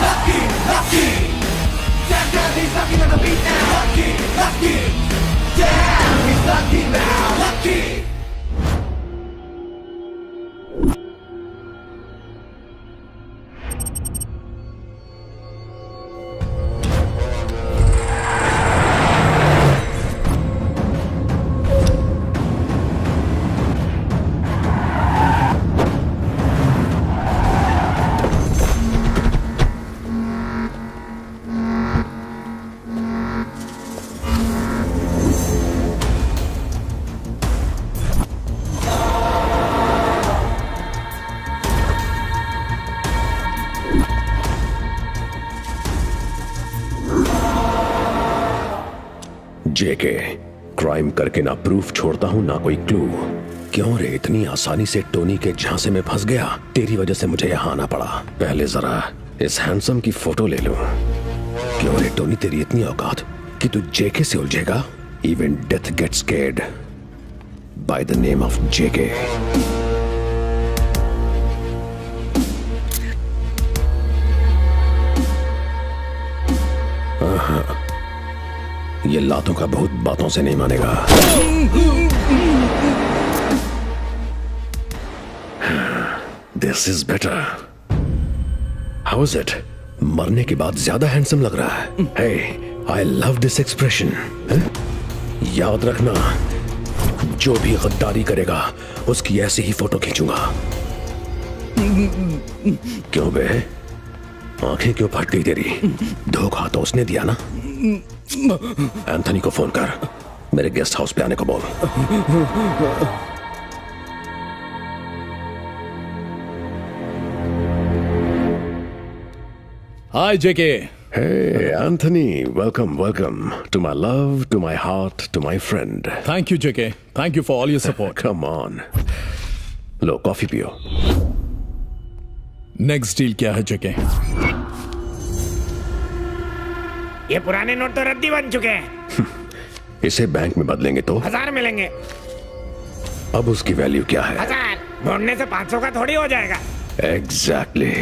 Lucky, lucky. Damn, he's lucky on the beat now. Lucky, lucky. Damn, he's lucky now. Lucky. JK, crime करके ना proof छोड़ता हूं ना कोई clue. क्यों रे इतनी आसानी से टोनी के झांसे में फंस गया? तेरी वजह से मुझे यहाँ आना पड़ा। पहले जरा इस हैंडसम की फोटो ले लूं। क्यों रे टोनी, तेरी इतनी औकात कि तू जेके से उलझेगा? Even death gets scared by the name of JK. ये लातों का बहुत बातों से नहीं मानेगा। This is better. How is it? मरने के बाद ज्यादा हैंडसम लग रहा है। Hey, I love this expression. याद रखना, जो भी गद्दारी करेगा उसकी ऐसी ही फोटो खींचूंगा। क्यों बे, आंखें क्यों फट गई तेरी? धोखा तो उसने दिया ना। एंथनी को फोन कर, मेरे गेस्ट हाउस पे आने को बोल। हाय जेके। Hey Anthony, welcome, welcome to my love, to my heart, to my friend. Thank you JK, thank you for all your support. Come on, low coffee पियो। नेक्स्ट डील क्या है जेके? ये पुराने नोट तो रद्दी बन चुके हैं। इसे बैंक में बदलेंगे तो 1000 मिलेंगे। अब उसकी वैल्यू क्या है? 1000 ढूंढने से 500 का थोड़ी हो जाएगा। एग्जैक्टली।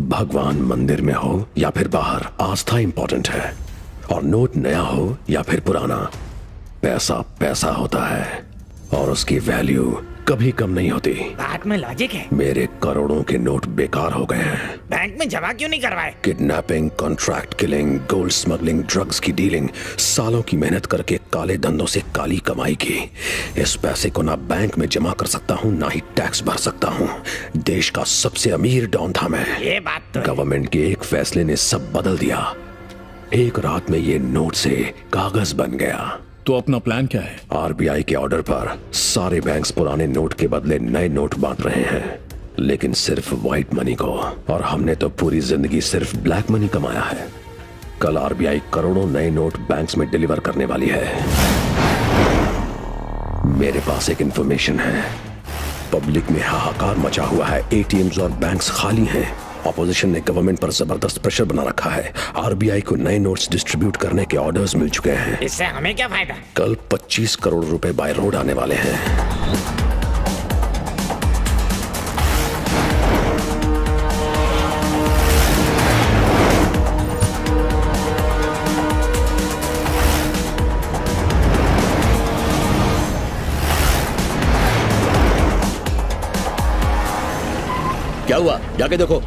भगवान मंदिर में हो या फिर बाहर, आस्था इंपॉर्टेंट है। और नोट नया हो या फिर पुराना, पैसा पैसा होता है और उसकी वैल्यू कभी कम नहीं होती। बात में लॉजिक है। मेरे करोड़ों के नोट बेकार हो गए हैं। बैंक में जमा क्यों नहीं करवाए? Kidnapping, contract killing, gold smuggling, drugs की डीलिंग, सालों की मेहनत करके काले धंधों से काली कमाई की। इस पैसे को ना बैंक में जमा कर सकता हूँ ना ही टैक्स भर सकता हूँ। देश का सबसे अमीर डॉन था मैं। ये बात तो गवर्नमेंट के एक फैसले ने सब बदल दिया। एक रात में ये नोट से कागज बन गया। तो अपना प्लान क्या है? आरबीआई के ऑर्डर पर सारे बैंक्स पुराने नोट के बदले नए नोट बांट रहे हैं, लेकिन सिर्फ व्हाइट मनी को। और हमने तो पूरी जिंदगी सिर्फ ब्लैक मनी कमाया है। कल आरबीआई करोड़ों नए नोट बैंक्स में डिलीवर करने वाली है। मेरे पास एक इंफॉर्मेशन है। पब्लिक में हाहाकार मचा हुआ है। एटीएम्स और बैंक्स खाली हैं। ऑपोजिशन ने गवर्नमेंट पर जबरदस्त प्रेशर बना रखा है। आरबीआई को नए नोट्स डिस्ट्रीब्यूट करने के ऑर्डर्स मिल चुके हैं। इससे हमें क्या फायदा? कल 25 करोड़ रुपए बाय रोड आने वाले हैं। क्या हुआ? जाके देखो।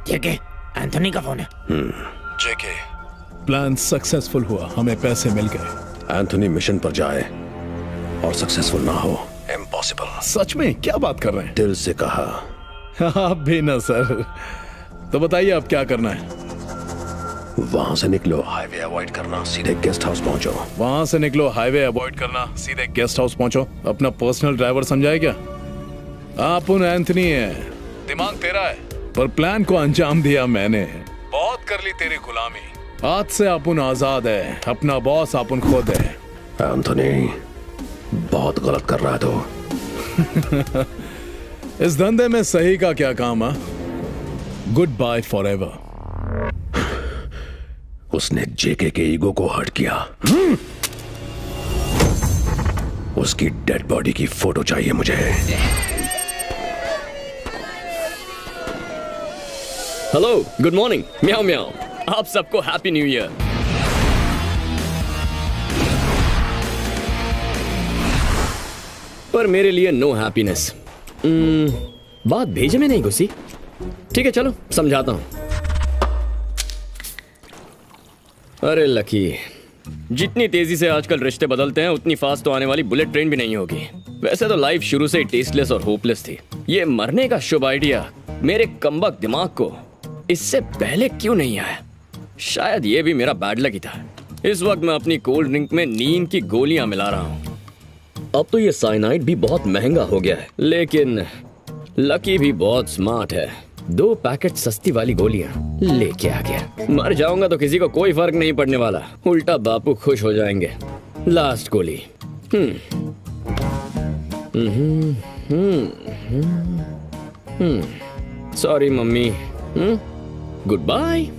जेके, एंथनी का फोन है। जेके, प्लान सक्सेसफुल हुआ, हमें पैसे मिल गए। एंथनी मिशन पर जाए और सक्सेसफुल ना हो, इम्पॉसिबल। सच में? क्या बात कर रहे हैं? दिल से कहा। आप भी ना सर। तो बताइए अब क्या करना है? वहां से निकलो, हाईवे अवॉइड करना, सीधे गेस्ट हाउस पहुंचो। वहां से निकलो, हाईवे अवॉइड करना, सीधे गेस्ट हाउस पहुंचो। अपना पर्सनल ड्राइवर समझाए क्या? आप उन एंथनी है, दिमाग तेरा है, पर प्लान को अंजाम दिया मैंने। बहुत कर ली तेरी गुलामी, आज से अपन आजाद है, अपना बॉस अपन खुद है। एंथोनी, बहुत गलत कर रहा है तो। इस धंधे में सही का क्या काम है? Goodbye forever. उसने जेके के ईगो को हर्ट किया। उसकी डेड बॉडी की फोटो चाहिए मुझे। Hello, good morning. म्याओ म्याओ। आप सबको हैप्पी न्यू ईयर। पर मेरे लिए नो हैप्पीनेस। बात भेजे में नहीं घुसी। ठीक है, चलो समझाता हूं। अरे लकी, जितनी तेजी से आजकल रिश्ते बदलते हैं उतनी फास्ट तो आने वाली बुलेट ट्रेन भी नहीं होगी। वैसे तो लाइफ शुरू से ही टेस्टलेस और होपलेस थी। ये मरने का शुभ आइडिया मेरे कमबख्त दिमाग को इससे पहले क्यों नहीं आया? शायद ये भी मेरा बैड लक ही था। इस वक्त मैं अपनी कोल्ड ड्रिंक में नींद की गोलियां मिला रहा हूँ। अब तो ये साइनाइड भी बहुत महंगा हो गया है, लेकिन लकी भी बहुत स्मार्ट है। 2 पैकेट सस्ती वाली गोलियां लेके आ गया। मर जाऊंगा तो किसी को कोई फर्क नहीं पड़ने वाला, उल्टा बापू खुश हो जाएंगे। लास्ट गोली। Sorry mummy. Goodbye.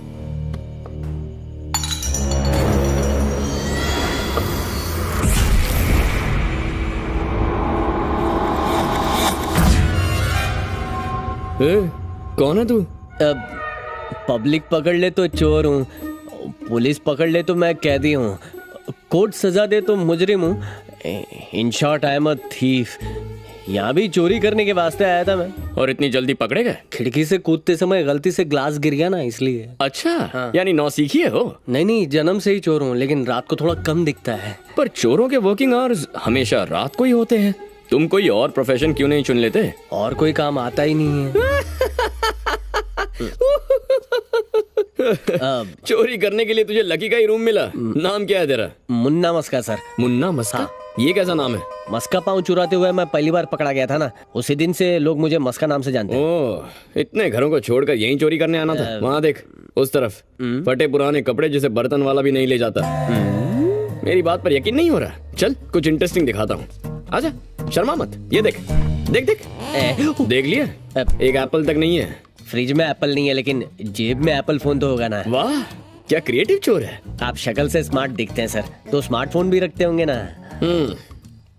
कौन है तू? पब्लिक पकड़ ले तो चोर हूँ, पुलिस पकड़ ले तो मैं कैदी हूँ, कोर्ट सजा दे तो मुजरिम हूँ। In short I am a thief. यहाँ भी चोरी करने के वास्ते आया था मैं। और इतनी जल्दी पकड़े गए? खिड़की से कूदते समय गलती से ग्लास गिर गया ना, इसलिए। अच्छा, हाँ। यानी नौसीखी है हो? नहीं, जन्म से ही चोर हूँ, लेकिन रात को थोड़ा कम दिखता है। पर चोरों के वर्किंग आवर्स हमेशा रात को ही होते हैं। तुम कोई और प्रोफेशन क्यों नहीं चुन लेते? और कोई काम आता ही नहीं है। चोरी करने के लिए तुझे लकी का ही रूम मिला। नाम क्या है तेरा? मुन्ना मस्का सर। मुन्ना मस्का? हाँ। ये कैसा नाम है? मस्का पाँव चुराते हुए मैं पहली बार पकड़ा गया था ना, उसी दिन से लोग मुझे मस्का नाम से जानते हैं। ओह, इतने घरों को छोड़कर यहीं चोरी करने आना था? वहाँ देख, उस तरफ फटे पुराने कपड़े जिसे बर्तन वाला भी नहीं ले जाता। मेरी बात पर यकीन नहीं हो रहा? चल कुछ इंटरेस्टिंग दिखाता हूँ, आजा, शर्मा मत। ये देख देख देख। देख लिया? एक एप्पल तक नहीं है। फ्रिज में एप्पल नहीं है, लेकिन जेब में एप्पल फोन तो होगा ना। वाह, क्या क्रिएटिव चोर है। आप शक्ल से स्मार्ट दिखते हैं सर, तो स्मार्टफोन भी रखते होंगे ना।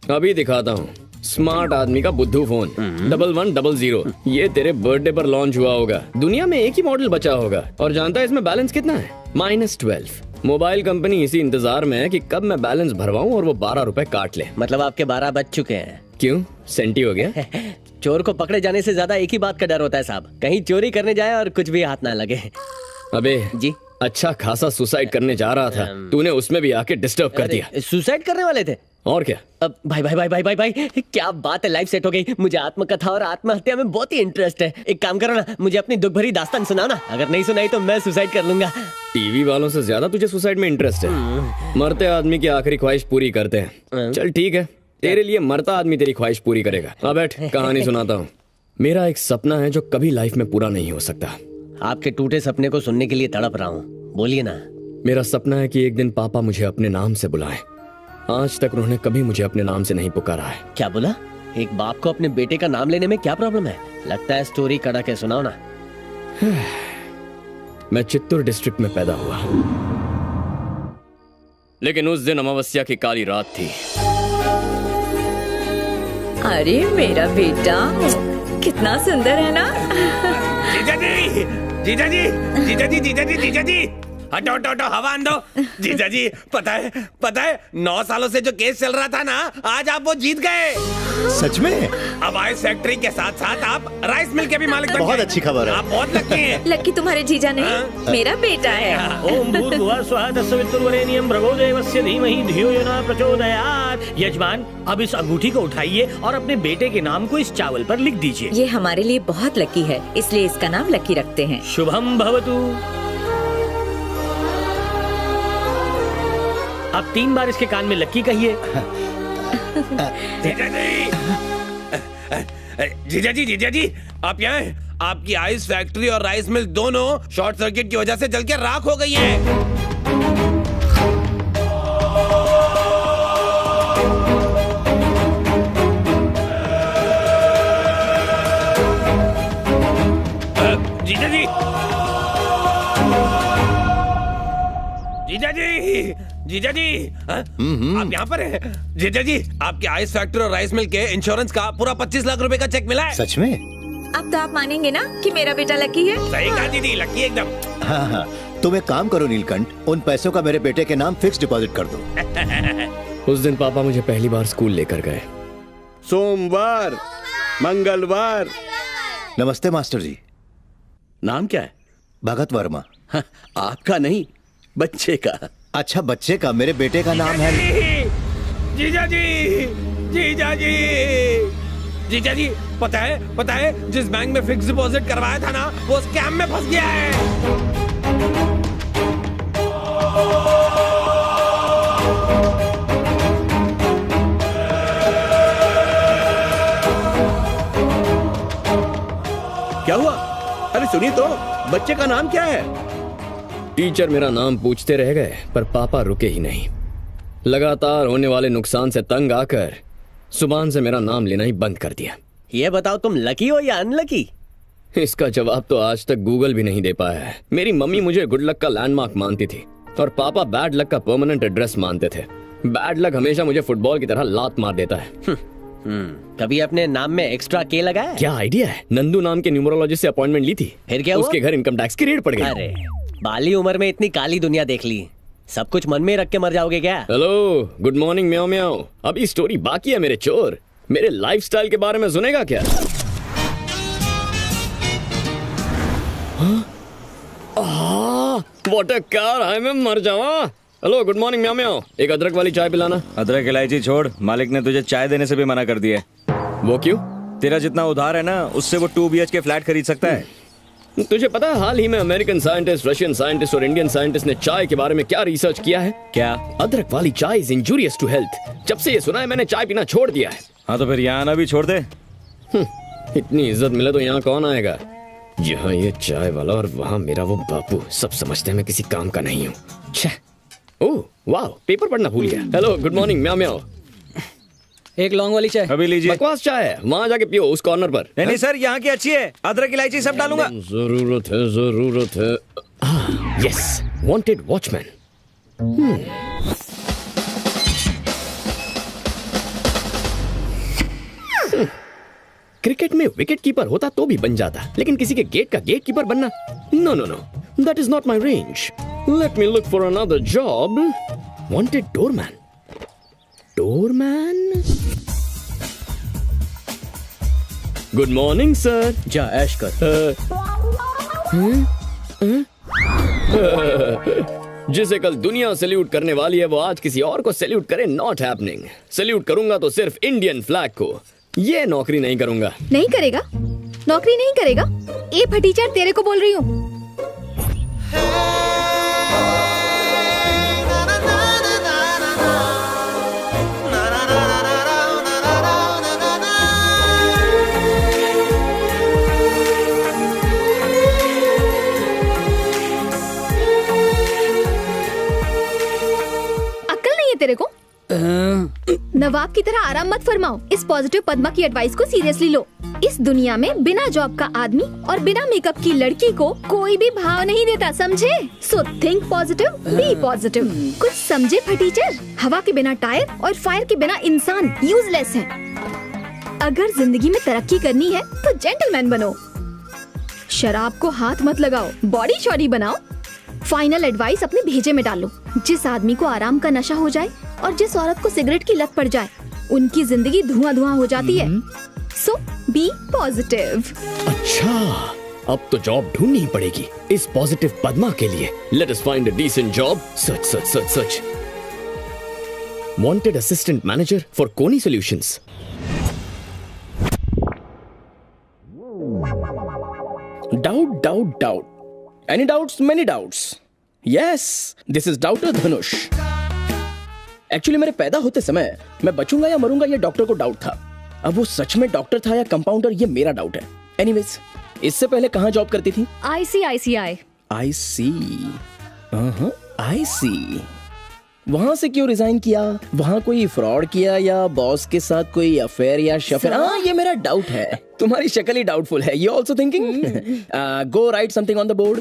अभी दिखाता हूँ स्मार्ट आदमी का बुद्धू फोन। 1100। ये तेरे बर्थडे पर लॉन्च हुआ होगा। दुनिया में एक ही मॉडल बचा होगा। और जानता है इसमें बैलेंस कितना है? -12। मोबाइल कंपनी इसी इंतजार में है कि कब मैं बैलेंस भरवाऊं और वो 12 रुपए काट ले। मतलब आपके 12 बज चुके हैं। क्यों, सेंटी हो गया? चोर को पकड़े जाने से ज्यादा एक ही बात का डर होता है साहब, कहीं चोरी करने जाए और कुछ भी हाथ ना लगे। अबे जी, अच्छा खासा सुसाइड करने जा रहा था, तूने उसमें भी आके डिस्टर्ब कर दिया। सुसाइड करने वाले थे? और क्या? अब भाई, क्या बात है, लाइफ सेट हो गई। मुझे आत्मकथा और आत्महत्या में बहुत ही इंटरेस्ट है। एक काम करो ना, मुझे अपनी दुख भरी दास्तान सुनाओ ना। अगर नहीं सुनाई तो मैं सुसाइड कर लूंगा। टीवी वालों से ज्यादा तुझे सुसाइड में इंटरेस्ट है। मरते आदमी की आखिरी ख्वाहिश पूरी करते हैं। चल ठीक है, तेरे लिए मरता आदमी तेरी ख्वाहिश पूरी करेगा। अब बैठ, कहानी सुनाता हूँ। मेरा एक सपना है जो कभी लाइफ में पूरा नहीं हो सकता। आपके टूटे सपने को सुनने के लिए तड़प रहा हूँ, बोलिए ना। मेरा सपना है कि एक दिन पापा मुझे अपने नाम से बुलाएं। आज तक उन्होंने कभी मुझे अपने नाम से नहीं पुकारा है। क्या बोला? एक बाप को अपने बेटे का नाम लेने में क्या प्रॉब्लम है? लगता है स्टोरी कड़ा के सुनाओ ना। मैं चित्तूर डिस्ट्रिक्ट में पैदा हुआ, लेकिन उस दिन अमावस्या की काली रात थी। अरे मेरा बेटा कितना सुंदर है ना। जीजाजी हटो हवा आन दो। जीजाजी पता है 9 सालों से जो केस चल रहा था ना, आज आप वो जीत गए। सच में? अब आइस फैक्ट्री के साथ साथ आप राइस मिल के भी मालिक बन गए। बहुत अच्छी खबर है। आप बहुत लकी हैं। लकी तुम्हारे जीजा नहीं, मेरा बेटा है। ओम भूर्भुवः स्वः तत्सवितुर्वरेण्यं भर्गो देवस्य धीमहि धियो यो न प्रचोदयात्। यजमान, अब इस अंगूठी को उठाइए और अपने बेटे के नाम को इस चावल पर लिख दीजिए। ये हमारे लिए बहुत लकी है, इसलिए इसका नाम लकी रखते हैं। शुभम भवतु। अब 3 बार इसके कान में लकी कहिए। जीजाजी आप यहाँ हैं। आपकी आइस फैक्ट्री और राइस मिल दोनों शॉर्ट सर्किट की वजह से जल के राख हो गई हैं। जी, जीजा जी, आप यहाँ पर हैं? जीजा जी, आपके आइस फैक्ट्री और राइस मिल के इंश्योरेंस का पूरा 25 लाख रुपए का चेक मिला है। सच में? अब तो आप मानेंगे ना कि मेरा बेटा लकी है। सही कहा दीदी, लकी एकदम। हाँ हाँ, तुम एक काम करो नीलकंठ, उन पैसों का मेरे बेटे के नाम फिक्स डिपॉजिट कर दो। उस दिन पापा मुझे पहली बार स्कूल लेकर गए। सोमवार, मंगलवार। नमस्ते मास्टर जी। नाम क्या है? भगत वर्मा। हाँ, आपका नहीं, बच्चे का। अच्छा, बच्चे का? मेरे बेटे का नाम है। जीजा जी, जीजा जी, जीजा जी, पता है जिस बैंक में फिक्स डिपॉजिट करवाया था ना, वो स्कैम में फंस गया है। क्या हुआ? अरे सुनिए तो, बच्चे का नाम क्या है? टीचर मेरा नाम पूछते रह गए, पर पापा रुके ही नहीं। लगातार होने वाले नुकसान से तंग आकर सुभान से मेरा नाम लेना ही बंद कर दिया। ये बताओ, तुम लकी हो या अनलकी? इसका जवाब तो आज तक गूगल भी नहीं दे पाया है। मेरी मम्मी मुझे गुड लक का लैंडमार्क मानती थी और पापा बैड लक का परमानेंट एड्रेस मानते थे। बैड लक हमेशा मुझे फुटबॉल की तरह लात मार देता है। कभी अपने नाम में एक्स्ट्रा के लगाया? क्या आइडिया है? नंदू नाम के न्यूमरोलॉजिस्ट से अपॉइंटमेंट ली थी। फिर क्या हुआ? उसके घर इनकम टैक्स की रेड पड़ गई। अरे, बाली उम्र में इतनी काली दुनिया देख ली, सब कुछ मन में रख के मर जाओगे क्या? हेलो, गुड मॉर्निंग म्याओ म्याओ। अभी स्टोरी बाकी है मेरे चोर। मेरे लाइफस्टाइल के बारे में सुनेगा क्या? व्हाट अ कार, हाय मैं मर जावा। हेलो, गुड मॉर्निंग म्याओ म्याओ। एक अदरक वाली चाय पिलाना। अदरक इलायची छोड़, मालिक ने तुझे चाय देने से भी मना कर दिया है। वो क्यों? तेरा जितना उधार है ना, उससे वो 2 BHK फ्लैट खरीद सकता है। तुझे पता है हाल ही में अमेरिकन साइंटिस्ट, रशियन साइंटिस्ट और इंडियन साइंटिस्ट ने चाय के बारे में क्या रिसर्च किया है? क्या? अदरक वाली चाय इज इंजूरियस टू हेल्थ। जब से ये सुना है मैंने चाय पीना छोड़ दिया है। हाँ तो फिर यहाँ आना भी छोड़ दे। इतनी इज्जत मिले तो यहाँ कौन आएगा? यहाँ ये चाय वाला और वहाँ मेरा वो बापू, सब समझते हैं मैं किसी काम का नहीं हूँ। ओह वाह, पेपर पढ़ना भूल गया। हेलो, गुड मॉर्निंग म्याओ म्याओ। एक लॉन्ग वाली चाय अभी लीजिए। बकवास चाय है, वहाँ जाके पियो उस कॉर्नर पर। नहीं सर, यहाँ की अच्छी है, अदरक इलायची सब डालूंगा। जरूरत है। Yes, wanted watchman. क्रिकेट में विकेट कीपर होता तो भी बन जाता, लेकिन किसी के गेट का गेट कीपर बनना, no no no, that is not my range. Let me look for another job. Wanted doorman. Doorman? Good morning sir. जा ऐश कर। जिसे कल दुनिया सैल्यूट करने वाली है, वो आज किसी और को सैल्यूट करे, नॉट हैपनिंग। सैल्यूट करूंगा तो सिर्फ इंडियन फ्लैग को। ये नौकरी नहीं करूंगा। नहीं करेगा? नौकरी नहीं करेगा? ए फटीचर, तेरे को बोल रही हूँ। अक्ल नहीं है तेरे को? नवाब की तरह आराम मत फरमाओ। इस पॉजिटिव पद्मा की एडवाइस को सीरियसली लो। इस दुनिया में बिना जॉब का आदमी और बिना मेकअप की लड़की को कोई भी भाव नहीं देता, समझे? So think positive, be positive. कुछ समझे फटीचर? हवा के बिना टायर और फायर के बिना इंसान यूजलेस है। अगर जिंदगी में तरक्की करनी है तो जेंटलमैन बनो। शराब को हाथ मत लगाओ, बॉडी शॉडी बनाओ। फाइनल एडवाइस अपने भेजे में डालो। जिस आदमी को आराम का नशा हो जाए और जिस औरत को सिगरेट की लत पड़ जाए, उनकी जिंदगी धुआं धुआं हो जाती है। सो बी पॉजिटिव। अच्छा, अब तो जॉब ढूंढनी पड़ेगी इस पॉजिटिव पद्मा के लिए। Let us find a decent job. Search search search search. Wanted assistant manager for Connie solutions. Doubt doubt doubt. Any doubts? Many doubts. Yes, this is Doubter Dhanush. Actually मेरे पैदा होते समय मैं बचूंगा या मरूंगा ये डॉक्टर को डाउट था। अब वो सच में डॉक्टर था या कंपाउंडर, ये मेरा डाउट है। एनीवेज, इससे पहले कहाँ जॉब करती थी? ICICI। I see. I see. वहां से क्यों रिजाइन किया? वहां कोई फ्रॉड किया या बॉस के साथ कोई अफेयर या शफेयर? हाँ, ये मेरा डाउट है। तुम्हारी शक्ल ही डाउटफुल है। You also thinking? Go right something on the board.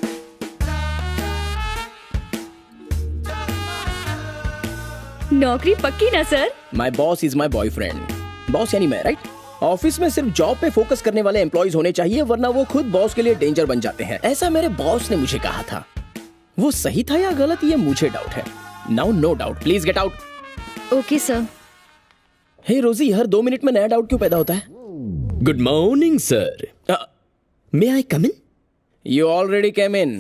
नौकरी पक्की ना sir? My boss is my boyfriend. Boss यानी मैं, राइट? ऑफिस में सिर्फ जॉब पे फोकस करने वाले एम्प्लॉइज होने चाहिए, वरना वो खुद बॉस के लिए डेंजर बन जाते हैं। ऐसा मेरे बॉस ने मुझे कहा था। वो सही था या गलत, ये मुझे डाउट है। Now no doubt, please get out. Okay sir. Hey Rosie, हर 2 मिनट में नया डाउट क्यों पैदा होता है? Good morning sir, may I come in? You already came in.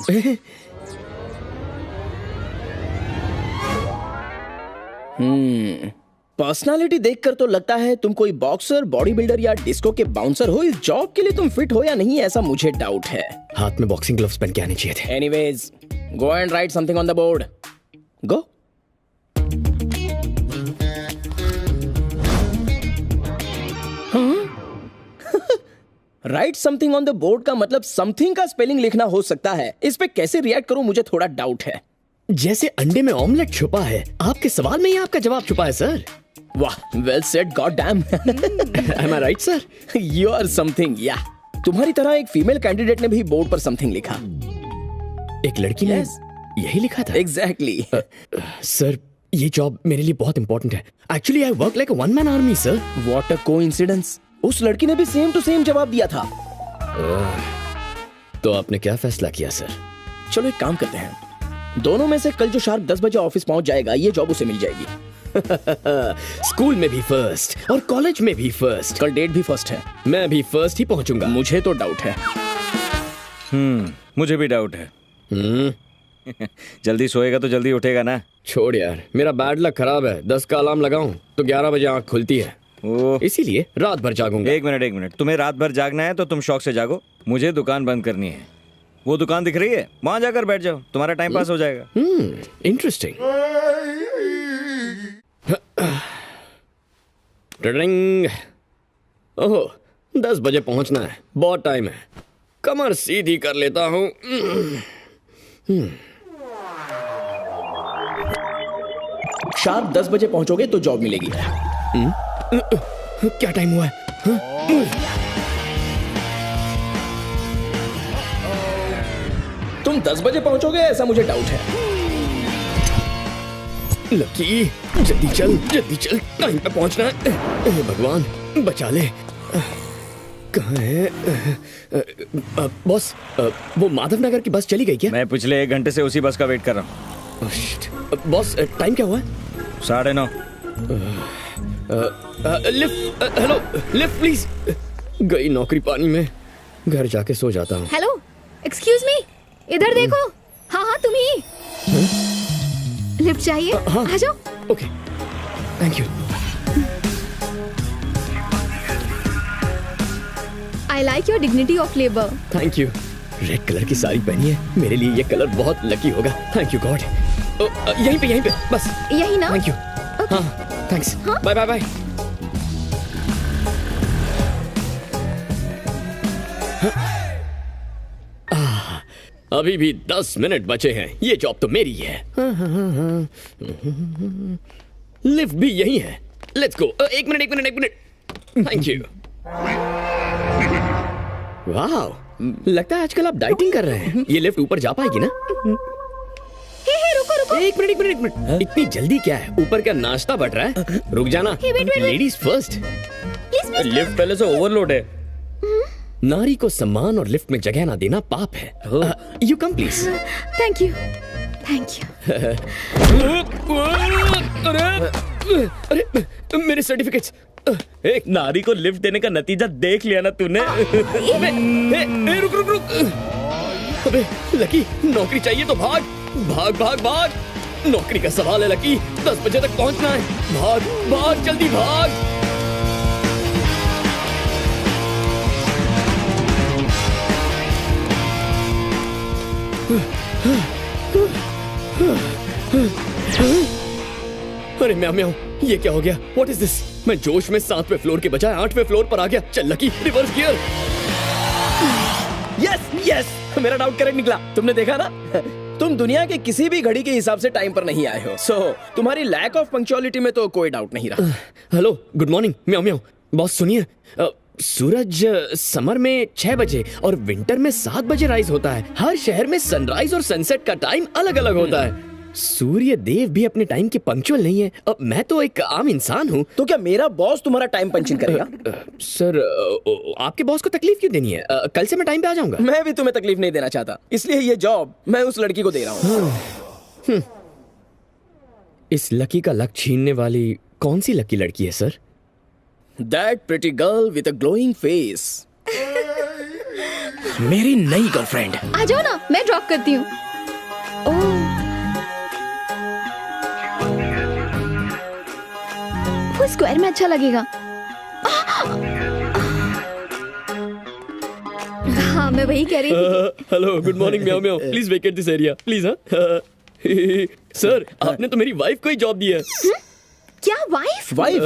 Personality देखकर तो लगता है तुम कोई बॉक्सर, बॉडी बिल्डर या डिस्को के बाउंसर हो। इस जॉब के लिए तुम फिट हो या नहीं, ऐसा मुझे डाउट है। हाथ में बॉक्सिंग ग्लव्स पहन के आने चाहिए थे। Anyways, go and right something on the board. Go. Right something on the board का मतलब समथिंग का स्पेलिंग लिखना हो सकता है। इस पे कैसे रिएक्ट करूं, मुझे थोड़ा डाउट है। जैसे अंडे में ऑमलेट छुपा है, आपके सवाल में ही आपका जवाब छुपा है सर। वाह, well said, goddamn. Am I right sir? You are something, yeah. तुम्हारी तरह एक फीमेल कैंडिडेट ने भी बोर्ड पर समथिंग लिखा। एक लड़की ने यही लिखा था? एग्जैक्टली। सर, ये जॉब मेरे लिए बहुत इंपॉर्टेंट है। Actually I work like a one man army sir. What a coincidence. उस लड़की ने भी सेम टू सेम जवाब दिया था। तो आपने क्या फैसला किया सर? चलो एक काम करते हैं, दोनों में से कल जो शार्प 10 बजे ऑफिस पहुंच जाएगा, ये जॉब उसे मिल जाएगी। स्कूल में भी फर्स्ट और कॉलेज में भी फर्स्ट। कल डेट भी फर्स्ट है। मैं भी फर्स्ट ही पहुंचूंगा। मुझे तो डाउट है। मुझे भी डाउट है। जल्दी सोएगा तो जल्दी उठेगा ना। छोड़ यार, मेरा बैड लक खराब है। 10 का अलार्म लगाऊं तो 11 बजे आंख खुलती है, इसीलिए रात भर जागूंगा। एक मिनट, तुम्हें रात भर जागना है तो तुम शौक से जागो। मुझे दुकान बंद करनी है। वो दुकान दिख रही है, वहां जाकर बैठ जाओ, तुम्हारा टाइम पास हो जाएगा। इंटरेस्टिंग। ओहो, 10 बजे पहुंचना है, बहुत टाइम है। कमर सीधी कर लेता हूं। शार्प 10 बजे पहुंचोगे तो जॉब मिलेगी। क्या टाइम हुआ है? तुम 10 बजे पहुंचोगे ऐसा मुझे डाउट है। लकी, जल्दी चल, टाइम पे पहुंचना है। हे भगवान, बचा ले। कहाँ है? बॉस, वो माधव नगर की बस चली गई क्या? मैं पिछले 1 घंटे से उसी बस का वेट कर रहा हूँ। बॉस, टाइम क्या हुआ है? 9:30। Lift, hello, lift please. गई नौकरी पानी में, घर जाके सो जाता हूँ। हेलो, एक्सक्यूज मी, इधर देखो। हाँ, तुम ही। लिफ्ट चाहिए? आ जाओ। Okay, thank you. I like your dignity of labour. Thank you. Red colour की साड़ी पहनी है, मेरे लिए ये कलर बहुत लकी होगा। Thank you god. यहीं पे बस। यही ना? Thank you. हाँ, थैंक्स। Bye bye bye. अभी भी 10 मिनट बचे हैं, ये जॉब तो मेरी है। लिफ्ट भी यही है। Let's go. एक मिनट। Thank you. वाह, लगता है आजकल आप डाइटिंग कर रहे हैं। ये लिफ्ट ऊपर जा पाएगी ना? रुको। एक मिनट। इतनी जल्दी क्या है? ऊपर क्या नाश्ता बढ़ रहा है? रुक जाना। Ladies first. लिफ्ट पहले से ओवरलोड है। नारी को सम्मान और लिफ्ट में जगह ना देना पाप है। You come please. Thank you. अरे मेरे सर्टिफिकेट्स। एक नारी को लिफ्ट देने का नतीजा देख लिया ना तूने? रुक। अबे लकी, नौकरी चाहिए तो भाग। नौकरी का सवाल है लकी, 10 बजे तक पहुंचना है। भाग, जल्दी भाग। अरे म्याऊ, ये क्या हो गया? What is this? मैं जोश में 7वें फ्लोर के बजाय 8वें फ्लोर पर आ गया। चल लकी, रिवर्स गियर। यस, मेरा डाउट करेक्ट निकला। तुमने देखा ना, तुम दुनिया के किसी भी घड़ी के हिसाब से टाइम पर नहीं आए हो। सो तुम्हारी लैक ऑफ पंक्चुअलिटी में तो कोई डाउट नहीं रहा। Hello, good morning. म्याऊ। बॉस सुनिए, सूरज समर में 6 बजे और विंटर में 7 बजे राइज होता है। हर शहर में सनराइज और सनसेट का टाइम अलग अलग होता है। सूर्य देव भी अपने टाइम के पंक्चुअल नहीं है। अब मैं तो एक आम इंसान हूँ। तो क्या मेरा बॉस तुम्हारा टाइम पंचिंग करेगा? सर आपके बॉस को तकलीफ क्यों देनी है? कल से मैं टाइम पे आ जाऊंगा। मैं भी तुम्हें तकलीफ नहीं देना चाहता, इसलिए ये जॉब मैं उस लड़की को दे रहा हूँ। इस लकी का लक छीनने वाली कौन सी लकी लड़की है sir? That pretty girl with a glowing face. मेरी नई गर्लफ्रेंड। आ जाओ ना, मैं ड्रॉप करती हूँ। वो स्क्वायर में अच्छा लगेगा। हाँ, मैं वही कह रही थी। हेलो, गुड मॉर्निंग म्याओ म्याओ। Please vacate this area please. Sir आपने तो मेरी वाइफ को ही जॉब दी है। क्या वाइफ? वाइफ?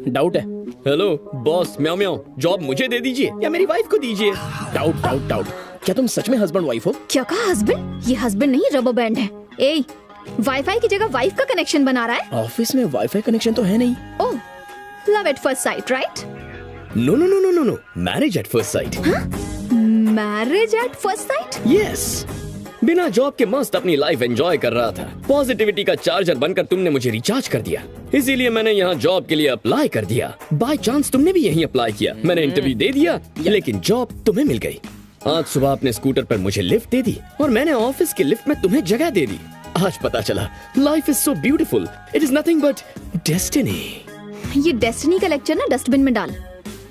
डाउट है। हेलो बॉस, म्याओ म्याओ, जॉब मुझे दे दीजिए या मेरी वाइफ को दीजिए। Doubt doubt doubt. क्या तुम सच में हस्बैंड वाइफ हो? क्या कहा हस्बैंड? ये हस्बैंड नहीं, रबर बैंड है। ए, वाईफाई की जगह वाइफ का कनेक्शन बना रहा है। ऑफिस में वाईफाई कनेक्शन तो है नहीं। Oh, love at first sight, right? No no no no no no, marriage at first sight. Marriage at first sight? Yes. बिना जॉब के मस्त अपनी लाइफ एंजॉय कर रहा था। पॉजिटिविटी का चार्जर बनकर तुमने मुझे रिचार्ज कर दिया, इसीलिए मैंने यहाँ जॉब के लिए अप्लाई कर दिया। बाय चांस तुमने भी यहीं अप्लाई किया। मैंने इंटरव्यू दे दिया, लेकिन जॉब तुम्हें मिल गई। आज सुबह अपने स्कूटर पर मुझे लिफ्ट दे दी और मैंने ऑफिस के लिफ्ट में तुम्हें जगह दे दी। आज पता चला life is so beautiful, it is nothing but destiny. ये डेस्टिनी का लेक्चर ना डस्टबिन में डाल।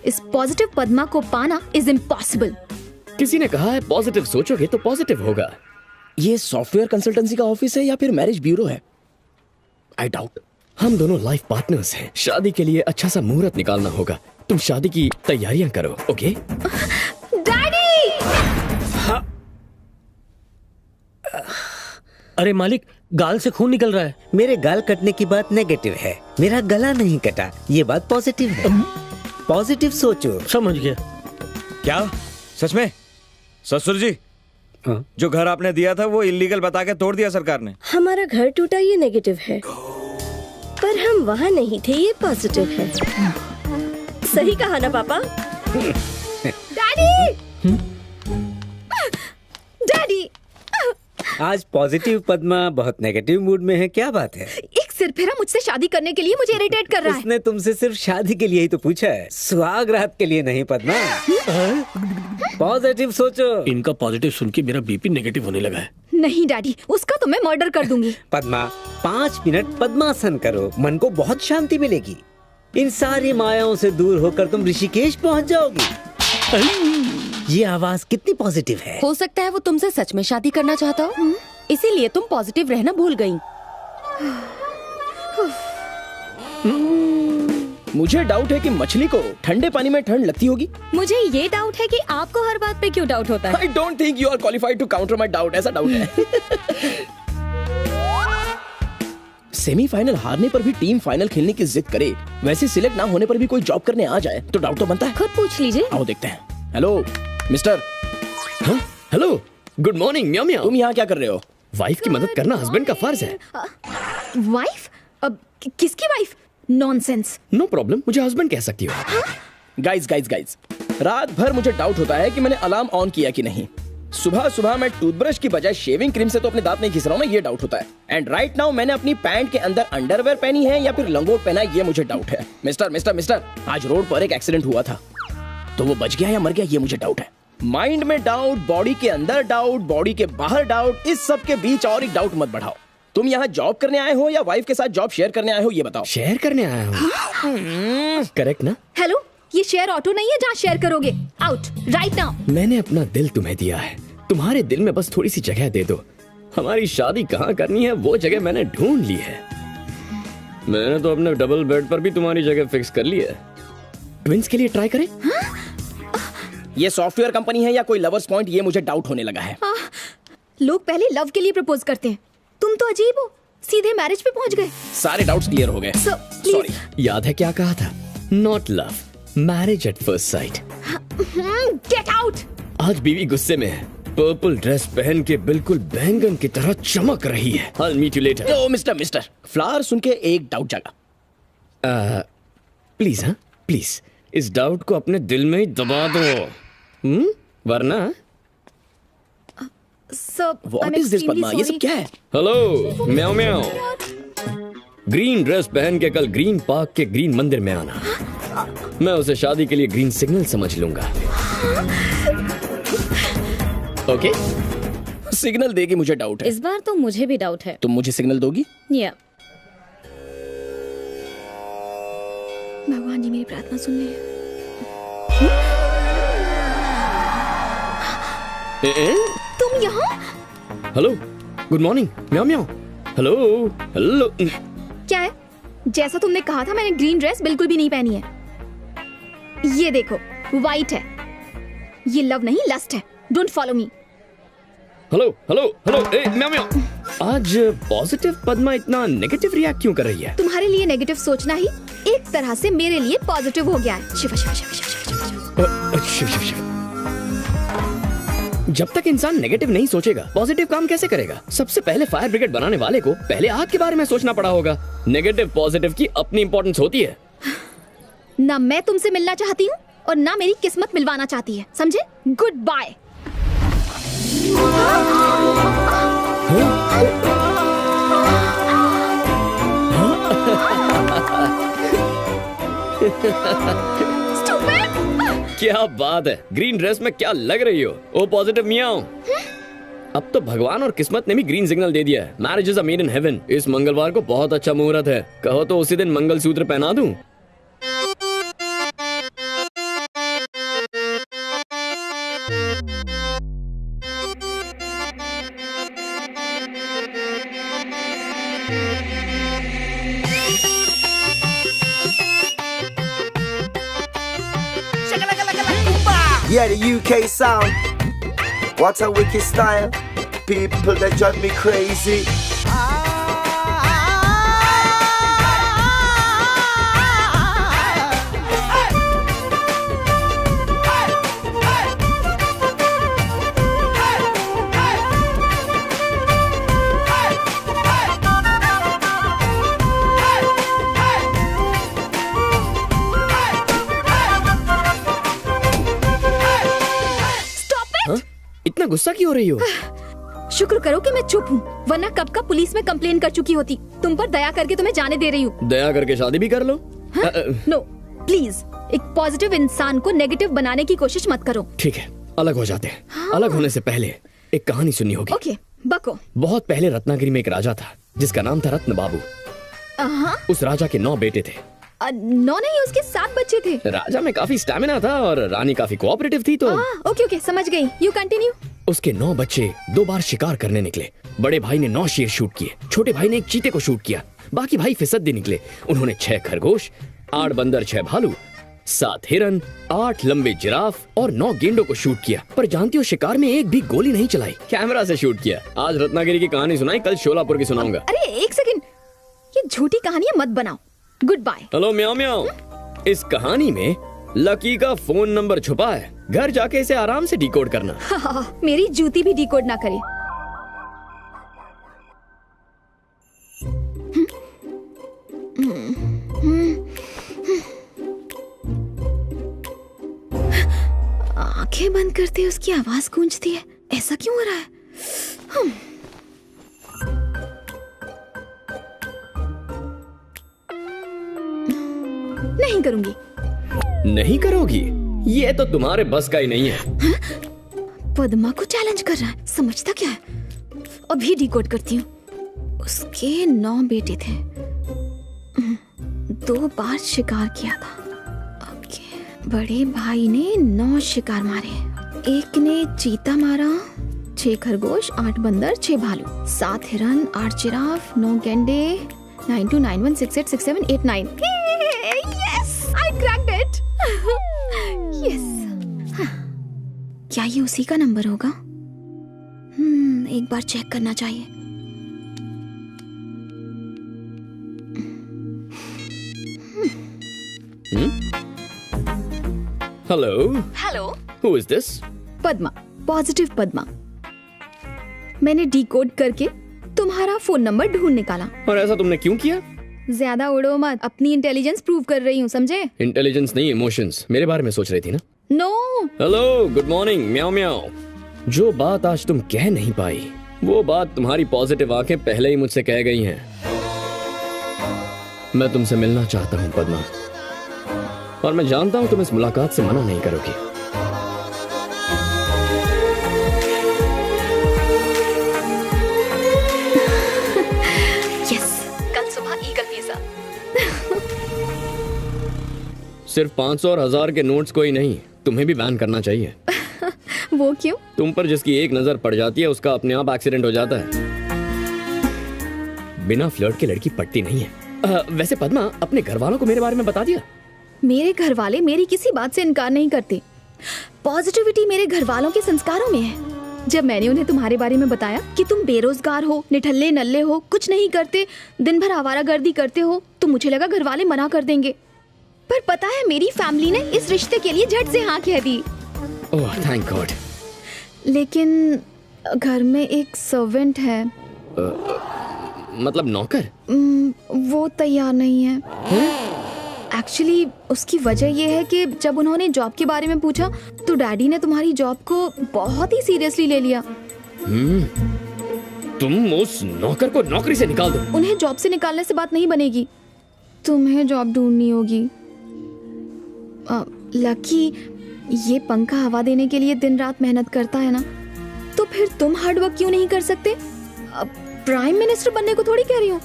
इस पॉजिटिव पद्मा को पाना इज इम्पॉसिबल। किसी ने कहा है पॉजिटिव सोचोगे तो पॉजिटिव होगा। ये सॉफ्टवेयर कंसल्टेंसी का ऑफिस है या फिर मैरिज ब्यूरो है? I doubt. हम दोनों लाइफ पार्टनर्स हैं। शादी के लिए अच्छा सा मुहूर्त निकालना होगा। तुम शादी की तैयारियां करो, ओके? डैडी! हाँ। अरे मालिक, गाल से खून निकल रहा है। मेरे गाल कटने की बात नेगेटिव है, मेरा गला नहीं कटा, ये बात पॉजिटिव है। पॉजिटिव सोचो। समझ गया। क्या सच में? ससुर जी, हाँ? जो घर आपने दिया था वो इलीगल बता के तोड़ दिया सरकार ने। हमारा घर टूटा ये नेगेटिव है, पर हम वहाँ नहीं थे, ये पॉजिटिव है। सही कहा ना पापा? डैडी! डैडी! आज पॉजिटिव पद्मा बहुत नेगेटिव मूड में है, क्या बात है? एक सिरफिरा मुझसे शादी करने के लिए मुझे इरिटेट कर रहा है। उसने तुमसे सिर्फ शादी के लिए ही तो पूछा है, सुहागरात के लिए नहीं पद्मा। पॉजिटिव सोचो। इनका पॉजिटिव सुन के मेरा बीपी नेगेटिव होने लगा है। नहीं डैडी, उसका तो मैं मर्डर कर दूंगी। पद्मा, 5 मिनट पद्मासन करो, मन को बहुत शांति मिलेगी। इन सारी मायाओं से दूर होकर तुम ऋषिकेश पहुंच जाओगी। ये आवाज कितनी पॉजिटिव है। हो सकता है वो तुमसे सच में शादी करना चाहता हो, इसीलिए तुम पॉजिटिव रहना भूल गई। मुझे डाउट है कि मछली को ठंडे पानी में ठंड लगती होगी। मुझे ये डाउट है कि आपको हर बात पे क्यों डाउट होता है। I don't think you are qualified to counter my doubt. ऐसा डाउट है। सेमीफाइनल हारने पर भी टीम फाइनल खेलने की जिद करे, वैसे सिलेक्ट ना होने पर भी कोई जॉब करने आ जाए तो डाउट तो बनता है। खुद पूछ लीजिए। आओ देखते हैं। Hello mister. हाँ हेलो, गुड मॉर्निंग म्याओ म्याओ। तुम यहाँ क्या कर रहे हो? वाइफ की मदद करना हस्बैंड का फर्ज है। वाइफ? अब किसकी वाइफ? नॉनसेंस। नो प्रॉब्लम, मुझे हस्बैंड कह सकती हो। गाइज, रात भर मुझे डाउट होता है कि मैंने अलार्म ऑन किया कि नहीं। सुबह सुबह मैं टूथब्रश की बजाय शेविंग क्रीम से तो अपने दांत नहीं घिस रहा हूँ ना, ये डाउट होता है। एंड राइट नाउ मैंने अपनी पैंट के अंदर अंडरवेयर पहनी है या फिर लंगोट पहना है, ये मुझे डाउट है। मिस्टर, आज रोड पर एक एक्सीडेंट हुआ था, तो वो बच गया या मर गया, ये मुझे डाउट है। माइंड में डाउट, बॉडी के अंदर डाउट, बॉडी के बाहर डाउट, इस सब के बीच और एक डाउट मत बढ़ाओ। तुम यहाँ जॉब करने आए हो या वाइफ के साथ जॉब शेयर करने आए हो, ये बताओ। शेयर करने आया हूँ। करेक्ट ना? हेलो, ये शेयर ऑटो नहीं है जहाँ शेयर करोगे। Out right now. मैंने अपना दिल तुम्हें दिया है, तुम्हारे दिल में बस थोड़ी सी जगह दे दो। हमारी शादी कहाँ करनी है वो जगह मैंने ढूंढ ली है। मैंने तो अपने डबल बेड पर भी तुम्हारी जगह फिक्स कर ली है। ट्विंस के लिए ट्राई करें? ये सॉफ्टवेयर कंपनी है या कोई लवर्स पॉइंट, ये मुझे डाउट होने लगा है। लोग पहले लव के लिए प्रपोज करते हैं, तुम तो अजीब हो, सीधे मैरिज पे पहुंच गए। सारे डाउट्स क्लियर हो गए। सॉरी। याद है क्या कहा था? Not love, marriage at first site. Get out. आज बीवी गुस्से में है, पर्पल ड्रेस पहन के बिल्कुल बैंगन की तरह चमक रही है। I'll meet you later. Oh mister, flower सुन के एक डाउट जागा। प्लीज, हाँ प्लीज, इस डाउट को अपने दिल में ही दबा दो, वरना sir What is this, Padma? ये सब क्या है? हेलो म्याओ म्याओ। ग्रीन ड्रेस पहन के कल ग्रीन पार्क के ग्रीन मंदिर में आना। मैं उसे शादी के लिए ग्रीन सिग्नल समझ लूंगा। ओके? सिग्नल देगी, मुझे डाउट है। इस बार तो मुझे भी डाउट है। तुम मुझे सिग्नल दोगी? या भगवान जी मेरी प्रार्थना सुन ले। तुम यहाँ? हेलो, गुड मॉर्निंग म्याओ म्याओ। Hello hello. क्या है? जैसा तुमने कहा था, मैंने ग्रीन ड्रेस बिल्कुल भी नहीं पहनी है। ये देखो, व्हाइट है। ये लव नहीं, लस्ट है। Don't follow me. Hello hello hello. ए म्याओ म्याओ। आज पॉजिटिव पद्मा इतना नेगेटिव रिएक्ट क्यों कर रही है? तुम्हारे लिए नेगेटिव सोचना ही एक तरह से मेरे लिए पॉजिटिव हो गया है। शिव शिव शिव शिव शिव शिव शिव शिव। जब तक इंसान नेगेटिव नहीं सोचेगा, पॉजिटिव काम कैसे करेगा? सबसे पहले फायर ब्रिगेड बनाने वाले को पहले आग के बारे में सोचना पड़ा होगा। नेगेटिव पॉजिटिव की अपनी इंपॉर्टेंस होती है। ना मैं तुमसे मिलना चाहती हूँ और ना मेरी किस्मत मिलवाना चाहती है, समझे? Goodbye. क्या बात है, ग्रीन ड्रेस में क्या लग रही हो? ओ पॉजिटिव मियाओ। अब तो भगवान और किस्मत ने भी ग्रीन सिग्नल दे दिया है। Marriage is a made in heaven. इस मंगलवार को बहुत अच्छा मुहूर्त है। कहो तो उसी दिन मंगलसूत्र पहना दूं। Yeah, the UK sound. What a wicked style. People that drive me crazy. इतना गुस्सा क्यों हो रही हो? शुक्र करो कि मैं चुप हूँ, वरना कब का पुलिस में कंप्लेन कर चुकी होती। तुम पर दया करके तुम्हें जाने दे रही हूँ। दया करके शादी भी कर लो। नो प्लीज, एक पॉजिटिव इंसान को नेगेटिव बनाने की कोशिश मत करो। ठीक है, अलग हो जाते हैं। हाँ। अलग होने से पहले एक कहानी सुननी होगी। ओके, बको। बहुत पहले रत्नागिरी में एक राजा था जिसका नाम था रत्न बाबू। उस राजा के 9 बेटे थे। 9 नहीं, उसके 7 बच्चे थे। राजा में काफी स्टैमिना था और रानी काफी कोऑपरेटिव थी। तो ओके ओके, समझ गई। You continue. उसके 9 बच्चे 2 बार शिकार करने निकले। बड़े भाई ने 9 शेर शूट किए, छोटे भाई ने एक चीते को शूट किया, बाकी भाई फिसड्डी निकले। उन्होंने 6 खरगोश, 8 बंदर, 6 भालू, 7 हिरन, 8 लंबे जिराफ और 9 गेंडों को शूट किया। पर जानती हो, शिकार में एक भी गोली नहीं चलाई, कैमरा से शूट किया। आज रत्नागिरी की कहानी सुनाई, कल शोलापुर की सुनाऊंगा। अरे एक सेकंड, ये झूठी कहानियां मत बनाओ। Goodbye. हेलो म्याओ म्याओ। इस कहानी में लकी का फोन नंबर छुपा है। घर जाके इसे आराम से डिकोड करना। मेरी जूती भी डिकोड ना करे। आंखें बंद करते उसकी आवाज गूंजती है। ऐसा क्यों हो रहा है? नहीं करूंगी। नहीं करोगी? ये तो तुम्हारे बस का ही नहीं है। पद्मा को चैलेंज कर रहा है, समझता क्या है? अभी डिकोड करती हूँ। उसके 9 बेटे थे, 2 बार शिकार किया था। ओके, बड़े भाई ने 9 शिकार मारे। एक ने चीता मारा, 6 खरगोश, 8 बंदर, 6 भालू, 7 हिरन, 8 जिराफ, 9 गेंडे, 9291686789। Yes, I cracked it. Yes. क्या ये उसी का नंबर होगा? एक बार चेक करना चाहिए। Hello hello, who is this? Padma, positive Padma. मैंने डिकोड करके तुम्हारा फोन नंबर ढूंढ निकाला। और ऐसा तुमने क्यों किया? ज्यादा उड़ो मत, अपनी इंटेलिजेंस प्रूव कर रही हूँ, समझे? इंटेलिजेंस नहीं, इमोशंस। मेरे बारे में सोच रही थी ना? नो। हेलो, गुड मॉर्निंग म्याओ म्याओ। जो बात आज तुम कह नहीं पाई वो बात तुम्हारी पॉजिटिव आंखें पहले ही मुझसे कह गई हैं। मैं तुमसे मिलना चाहता हूं पद्मा, और मैं जानता हूं तुम इस मुलाकात से मना नहीं करोगी। यस, कल सुबह ईगल पिज़्ज़ा। सिर्फ 500 और 1000 के नोट्स को ही नहीं, तुम्हें भी बैन करना चाहिए। वो क्यों? तुम पर जिसकी एक नजर पड़ जाती है उसका अपने आप एक्सीडेंट हो जाता है। बिना फ्लर्ट के लड़की पटती नहीं है। वैसे पद्मा, अपने घर वालों को मेरे बारे में बता दिया? मेरे घर वाले मेरी किसी बात से इनकार नहीं करते। पॉजिटिविटी मेरे घर वालों के संस्कारों में है। जब मैंने उन्हें तुम्हारे बारे में बताया कि तुम बेरोजगार हो, निठल्ले नल्ले हो, कुछ नहीं करते, दिन भर आवारागर्दी करते हो, तो मुझे लगा घर वाले मना कर देंगे। पर पता है, मेरी फैमिली ने इस रिश्ते के लिए झट से हाँ कह दी। ओह, थैंक गॉड। लेकिन घर में एक सर्वेंट है। मतलब नौकर? वो तैयार नहीं है। एक्चुअली उसकी वजह ये है कि जब उन्होंने जॉब के बारे में पूछा तो डैडी ने तुम्हारी जॉब को बहुत ही सीरियसली ले लिया। तुम उस नौकर को नौकरी से निकाल दो। उन्हें जॉब से निकालने से बात नहीं बनेगी, तुम्हें जॉब ढूंढनी होगी। लकी, ये पंखा हवा देने के लिए दिन रात मेहनत करता है ना, तो फिर तुम हार्ड वर्क क्यों नहीं कर सकते? प्राइम मिनिस्टर बनने को थोड़ी कह रही हूँ,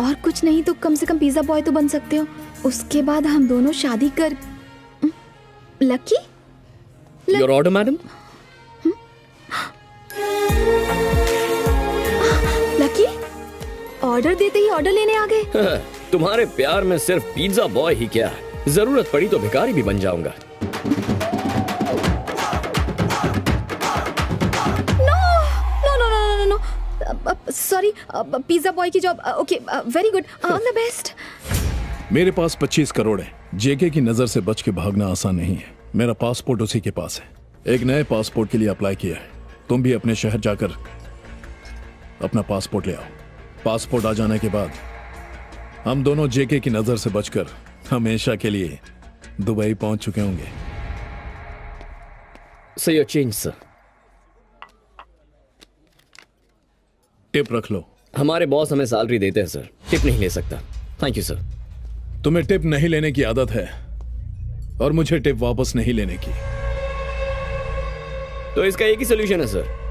और कुछ नहीं तो कम से कम पिज्जा बॉय तो बन सकते हो। उसके बाद हम दोनों शादी कर। Lucky, your order madam. Lucky, order देते ही ऑर्डर लेने आ गए। तुम्हारे प्यार में सिर्फ पिज्जा बॉय ही क्या, जरूरत पड़ी तो भिखारी भी बन जाऊंगा। सॉरी, पिज्जा बॉय की job. Okay, very good, all the best. मेरे पास 25 करोड़ है। जेके की नजर से बच के भागना आसान नहीं है। मेरा पासपोर्ट उसी के पास है। एक नए पासपोर्ट के लिए अप्लाई किया है। तुम भी अपने शहर जाकर अपना पासपोर्ट ले आओ। पासपोर्ट आ जाने के बाद हम दोनों जेके की नजर से बचकर हमेशा के लिए दुबई पहुंच चुके होंगे। So your change, sir. Tip रख लो। हमारे बॉस हमें सैलरी देते हैं सर, टिप नहीं ले सकता। Thank you sir. तुम्हें टिप नहीं लेने की आदत है और मुझे टिप वापस नहीं लेने की। तो इसका एक ही सोल्यूशन है सर।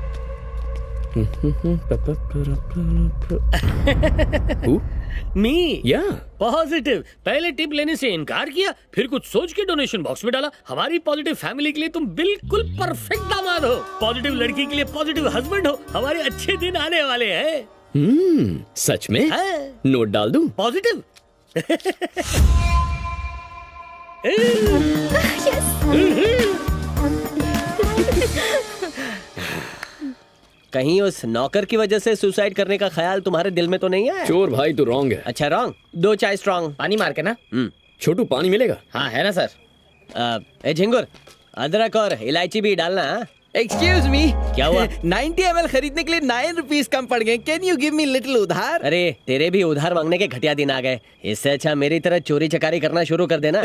मी या पॉजिटिव। पहले टिप लेने से इनकार किया, फिर कुछ सोच के डोनेशन बॉक्स में डाला। हमारी पॉजिटिव फैमिली के लिए तुम बिल्कुल परफेक्ट दामाद हो। पॉजिटिव लड़की के लिए पॉजिटिव हस्बैंड हो। हमारे अच्छे दिन आने वाले हैं। सच में? नोट डाल दूं? पॉजिटिव। कहीं उस नौकर की वजह से सुसाइड करने का ख्याल तुम्हारे दिल में तो नहीं है? चोर भाई तो रॉन्ग है। अच्छा रॉन्ग? 2 चाय स्ट्रॉन्ग पानी मार के ना। छोटू पानी मिलेगा? हाँ है ना सर। ए झिंगुर, अदरक और इलायची भी डालना। एक्सक्यूज मी, क्या हुआ? 90 ml खरीदने के लिए 9 रुपीस कम पड़ गए। Can you give me little उधार? अरे तेरे भी उधार मांगने के घटिया दिन आ गए। इससे अच्छा मेरी तरह चोरी चकारी करना शुरू कर देना।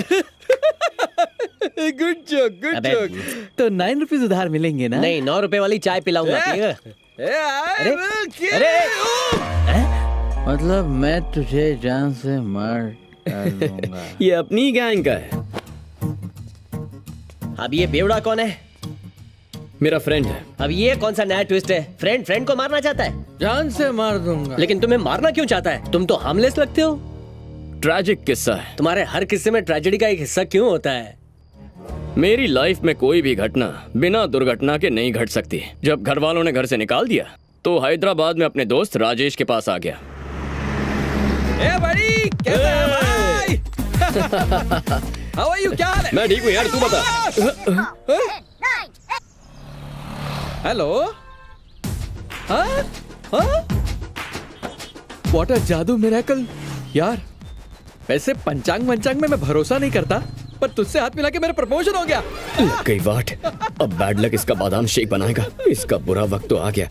Good joke, good joke. तो 9 रुपीस उधार मिलेंगे ना? नहीं, 9 रुपए वाली चाय पिलाऊंगा। अरे मतलब मैं तुझे जान से मार डालूंगा। ये अपनी गैंग का है। अब ये बेवड़ा कौन है? मेरा फ्रेंड है। अब ये कौन सा नया ट्विस्ट है? फ्रेंड फ्रेंड को मारना चाहता है? जान से मार दूंगा। लेकिन तुम्हें मारना क्यों चाहता है? तुम तो हार्मलेस लगते हो। ट्रैजिक किस्सा है। तुम्हारे हर किस्से में ट्रेजेडी का एक हिस्सा क्यों होता है? मेरी लाइफ में कोई भी घटना बिना दुर्घटना के नहीं घट सकती। जब घर वालों ने घर से निकाल दिया तो हैदराबाद में अपने दोस्त राजेश के पास आ गया। ए भाई, कैसा है भाई? How are you? क्या हाल है? मैं ठीक हूँ यार, तू बता। हेलो। व्हाट अ जादू मिरेकल यार। वैसे पंचांग में मैं भरोसा नहीं करता, पर तुझसे हाथ मिला के मेरा प्रमोशन हो गया। लग गई वाट। अब बैड लक इसका बादाम शेक बनाएगा। इसका बुरा वक्त तो आ गया।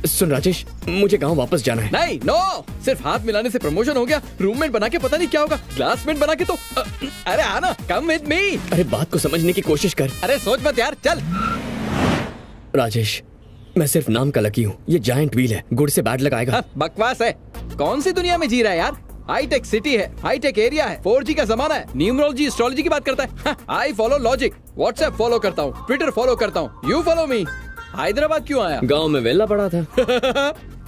सुन राजेश, मुझे गांव वापस जाना है। नहीं, नो, सिर्फ हाथ मिलाने से प्रमोशन हो गया। रूममेट बना के पता नहीं क्या होगा। क्लासमेट बना के तो अरे आना, कम विद मी। अरे बात को समझने की कोशिश कर। अरे सोच मत यार, चल। राजेश, मैं सिर्फ नाम का लकी हूँ। ये जायंट व्हील है, गुड़ से बैड लगाएगा। बकवास है। कौन सी दुनिया में जी रहा है यार? हाईटेक सिटी है, हाईटेक एरिया है, 4G का जमाना है, न्यूमरोलॉजी एस्ट्रोलॉजी की बात करता है। I follow logic, WhatsApp follow करता हूँ, ट्विटर फॉलो करता हूँ, यू फॉलो मी। हैदराबाद क्यों आया? गांव में वेला पड़ा था।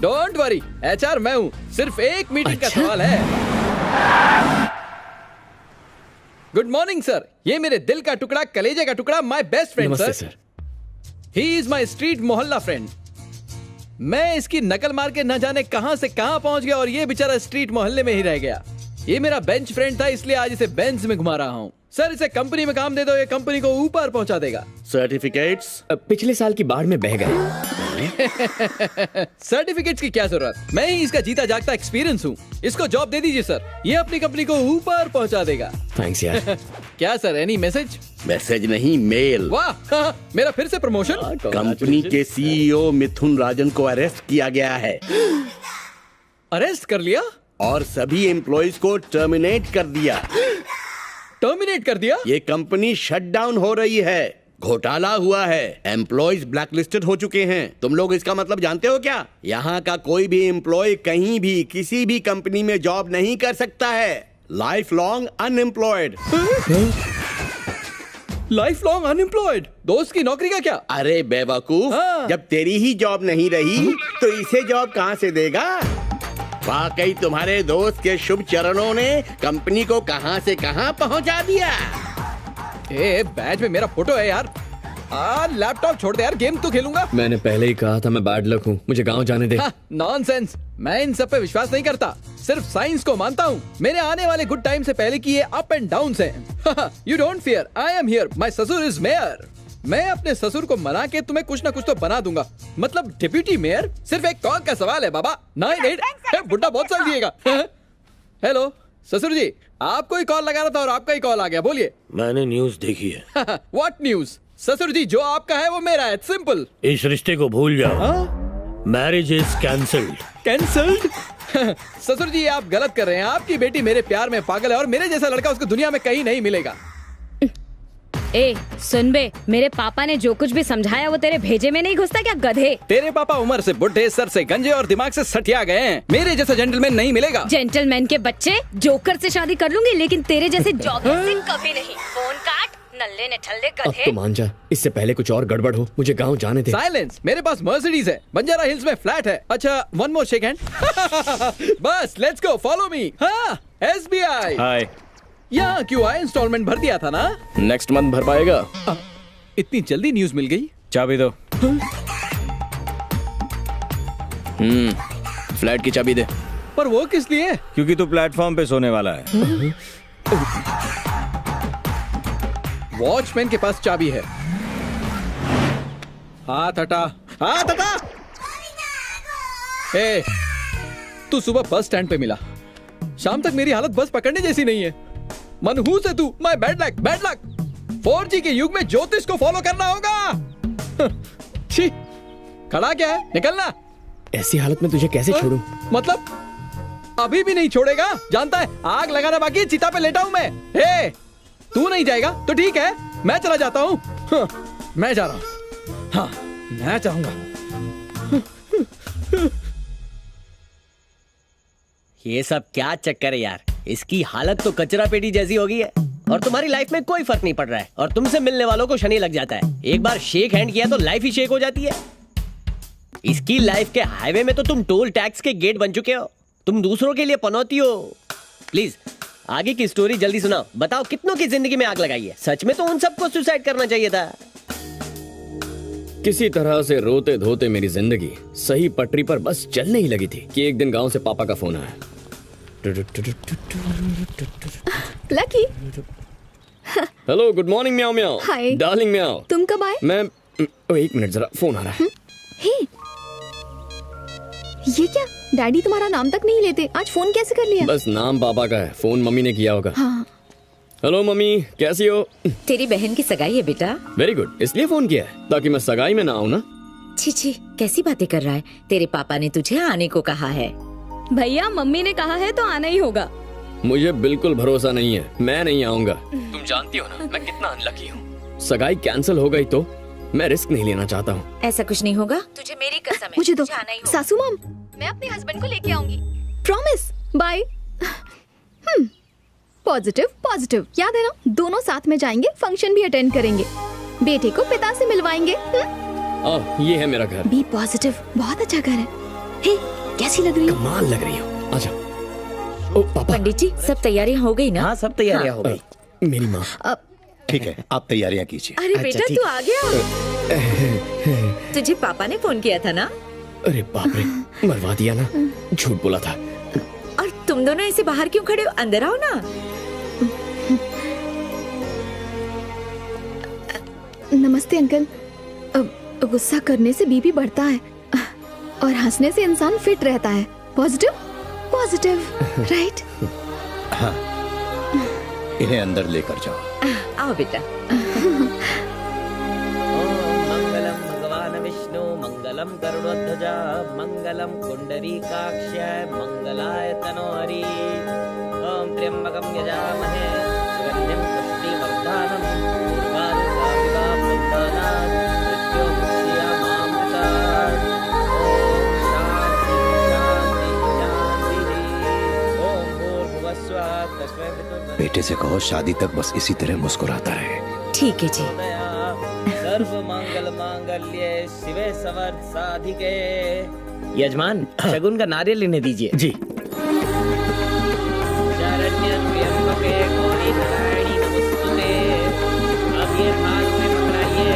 डोंट वरी, HR मैं हूँ, सिर्फ एक मीटिंग का सवाल है। गुड मॉर्निंग सर, ये मेरे दिल का टुकड़ा, कलेजे का टुकड़ा, my best friend sir. He is my street मोहल्ला फ्रेंड। मैं इसकी नकल मार के न जाने कहां से कहां पहुंच गया और ये बेचारा स्ट्रीट मोहल्ले में ही रह गया। ये मेरा बेंच फ्रेंड था, इसलिए आज इसे बेंच में घुमा रहा हूं। सर इसे कंपनी में काम दे दो, ये कंपनी को ऊपर पहुंचा देगा। सर्टिफिकेट्स पिछले साल की बाढ़ में बह गए। सर्टिफिकेट्स की क्या जरूरत, मैं ही इसका जीता जागता एक्सपीरियंस हूँ। इसको जॉब दे दीजिए सर, ये अपनी कंपनी को ऊपर पहुंचा देगा। थैंक्स यार। क्या सर, एनी मैसेज? मैसेज नहीं, मेल। वाह, मेरा फिर से प्रमोशन। कंपनी के CEO मिथुन राजन को अरेस्ट किया गया है। अरेस्ट कर लिया? और सभी एम्प्लॉइज को टर्मिनेट कर दिया। टर्मिनेट कर दिया? ये कंपनी शट डाउन हो रही है, घोटाला हुआ है, एम्प्लॉइज ब्लैकलिस्टेड हो चुके हैं। तुम लोग इसका मतलब जानते हो क्या? यहाँ का कोई भी एम्प्लॉय कहीं भी किसी भी कंपनी में जॉब नहीं कर सकता है। Life long unemployed. Life long unemployed? दोस्त की नौकरी का क्या? अरे बेवकूफ, जब तेरी ही जॉब नहीं रही तो इसे जॉब कहाँ से देगा? वाकई तुम्हारे दोस्त के शुभ चरणों ने कंपनी को कहां से कहां पहुंचा दिया। बैच में मेरा फोटो है यार। लैपटॉप छोड़ दे यार, गेम तो खेलूंगा। मैंने पहले ही कहा था मैं बैड लक हूँ, मुझे गांव जाने दे। नॉनसेंस, मैं इन सब पे विश्वास नहीं करता, सिर्फ साइंस को मानता हूँ। मेरे आने वाले गुड टाइम से पहले की ये अप एंड डाउन हैं। You don't fear, I am here, my ससुर इज मेयर। मैं अपने ससुर को मना के तुम्हें कुछ ना कुछ तो बना दूंगा, मतलब डिप्यूटी मेयर। सिर्फ एक कॉल का सवाल है बाबा। 98 बुड्ढा बहुत साल जिएगा। हेलो ससुर जी, आपको ही कॉल लगा रहा था और आपका ही कॉल आ गया, बोलिए। मैंने न्यूज देखी है। What news? ससुर जी, जो आपका है वो मेरा है, सिंपल। इस रिश्ते को भूल जाओ। Marriage is cancelled. कैंसल्ड? ससुर जी आप गलत कर रहे हैं। आपकी बेटी मेरे प्यार में पागल है और मेरे जैसा लड़का उसको दुनिया में कहीं नहीं मिलेगा। ए सुन बे, मेरे पापा ने जो कुछ भी समझाया वो तेरे भेजे में नहीं घुसता क्या, गधे? तेरे पापा उम्र से बुढ़े, सर से गंजे और दिमाग से सठिया गए हैं। मेरे जैसा जेंटलमैन नहीं मिलेगा। जेंटलमैन के बच्चे, जोकर से शादी कर लूंगी लेकिन तेरे जैसे जॉकर से कभी नहीं। फोन काट, नल्ले नठल्ले अब गधे। तो मान जा, इससे पहले कुछ और गड़बड़ हो, मुझे गांव जाने दे। साइलेंस, मेरे पास मर्सिडीज है, बंजारा हिल्स में फ्लैट है। अच्छा, वन मोर शेक हैंड। बस लेट्स गो, फॉलो मी। हाँ, SBI। हाय। यहाँ क्यों आए? इंस्टॉलमेंट भर दिया था ना? नेक्स्ट मंथ भर पाएगा। इतनी जल्दी न्यूज मिल गई? चाबी दो। फ्लैट की चाबी दे। पर वो किस लिए? क्योंकि तू प्लेटफॉर्म पे सोने वाला है। वॉचमैन के पास चाबी है। हाथ हटा, हाथ हटा। ए, तू सुबह बस स्टैंड पे मिला, शाम तक मेरी हालत बस पकड़ने जैसी नहीं है। मनहूस है तू, my bad luck, bad luck. 4G के युग में ज्योतिष को फॉलो करना होगा। छी, खड़ा क्या है, निकलना। ऐसी हालत में तुझे कैसे छोड़ूं? मतलब अभी भी नहीं छोड़ेगा? जानता है आग लगाना बाकी, चिता पे लेटा हूं मैं। हे, तू नहीं जाएगा तो ठीक है, मैं चला जाता हूँ। मैं जा रहा हूँ। हाँ, मैं चाहूंगा। ये सब क्या चक्कर है यार? इसकी हालत तो कचरा पेटी जैसी हो गई है और तुम्हारी लाइफ में कोई फर्क नहीं पड़ रहा है और तुमसे मिलने वालों को शनि लग जाता है। एक बार शेक हैंड किया तो लाइफ ही शेक हो जाती है। इसकी लाइफ के हाईवे में तो तुम टोल टैक्स के गेट बन चुके हो। तुम दूसरों के लिए पनौती हो। प्लीज आगे की स्टोरी जल्दी सुनाओ। बताओ कितनों की जिंदगी में आग लगाई है? सच में तो उन सबको सुसाइड करना चाहिए था। किसी तरह से रोते धोते मेरी जिंदगी सही पटरी पर बस चलने ही लगी थी कि एक दिन गांव से पापा का फोन आया। लकी। हेलो, गुड मॉर्निंग म्याओ म्याओ। हाय डार्लिंग म्याओ। तुम कब आए? मैं एक मिनट, जरा फोन आ रहा है। हे, ये क्या? डैडी तुम्हारा नाम तक नहीं लेते, आज फोन कैसे कर लिया? बस नाम पापा का है, फोन मम्मी ने किया होगा। हाँ। हेलो मम्मी, कैसी हो? तेरी बहन की सगाई है बेटा। वेरी गुड, इसलिए फोन किया है ताकि मैं सगाई में ना आऊँ ना। छी छी, कैसी बातें कर रहा है? तेरे पापा ने तुझे आने को कहा है। भैया मम्मी ने कहा है तो आना ही होगा। मुझे बिल्कुल भरोसा नहीं है, मैं नहीं आऊंगा। तुम जानती हो ना मैं कितना अनलकी हूँ। सगाई कैंसिल हो गई तो मैं रिस्क नहीं लेना चाहता हूँ। ऐसा कुछ नहीं होगा, तुझे मेरी कसम है। मुझे दो जाना ही होगा। सासू माम, मैं अपने हस्बैंड को लेके आऊंगी, प्रॉमिस। बाय। पॉजिटिव पॉजिटिव, याद है ना? दोनों साथ में जाएंगे, फंक्शन भी अटेंड करेंगे, बेटे को पिता से मिलवाएंगे। ये है मेरा घर। बी पॉजिटिव, बहुत अच्छा घर है। हे, कैसी लग रही है? कमाल लग रही हो। आजा। ओ पापा। पंडित जी, सब तैयारियां हो गई ना? हाँ, सब तैयारियां हो गई। मेरी माँ। ठीक है, आप तैयारियां कीजिए। अरे बेटा, तू आ गया। तुझे पापा ने फोन किया था ना? अरे बाप रे, मरवा दिया ना। झूठ बोला था। और तुम दोनों ऐसे बाहर क्यों खड़े हो? अंदर आओ ना। नमस्ते अंकल। गुस्सा करने से बीपी बढ़ता है और हंसने से इंसान फिट रहता है। Positive positive, right? हाँ, इन्हें अंदर लेकर जाओ। आओ बेटा। मंगलम भगवान विष्णु, मंगलम गरुड़ध्वजा, मंगलम पुंडरीकाक्षाय, मंगलाय तनोहरि। ओम त्र्यंबकम यजामहे सुगंधिं पुष्टिवर्धनम्, उर्वारुकमिव बन्धनात् मृत्युमुक्षीयमामृतात्। ओम शांति शांति शांति। ओम भूर्भुवस्सुः तस्मै वितुर्वरेण्यं। बेटे से कहो शादी तक बस इसी तरह मुस्कुराता रहे। ठीक है जी। सर्व मंगल मांगल्ये शिवे सर्वार्थ साधिके। यजमान, शगुन का नारियल लेने दीजिए। जी। शरण्य त्र्यंबके गौरी नारायणी नमोस्तुते। अब ये थाल में पकड़ाइए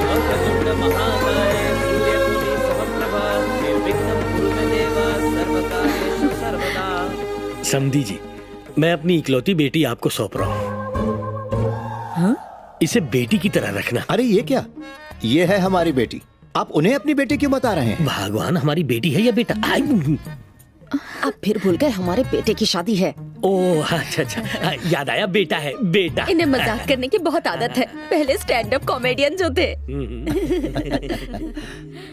और प्रचंड महाकाय सूर्यकोटि समप्रभा निर्विघ्नं कुरु मे देव सर्वकार्येषु सर्वदा। समधी जी, मैं अपनी इकलौती बेटी आपको सौंप रहा हूँ। हाँ? इसे बेटी की तरह रखना। अरे ये क्या? ये है हमारी बेटी, आप उन्हें अपनी बेटी क्यों बता रहे हैं? भगवान, हमारी बेटी है या बेटा? अब फिर भूल गए, हमारे बेटे की शादी है। ओह अच्छा अच्छा, याद आया, बेटा है, बेटा। इन्हें मजाक करने की बहुत आदत है, पहले स्टैंड अप कॉमेडियन जो थे।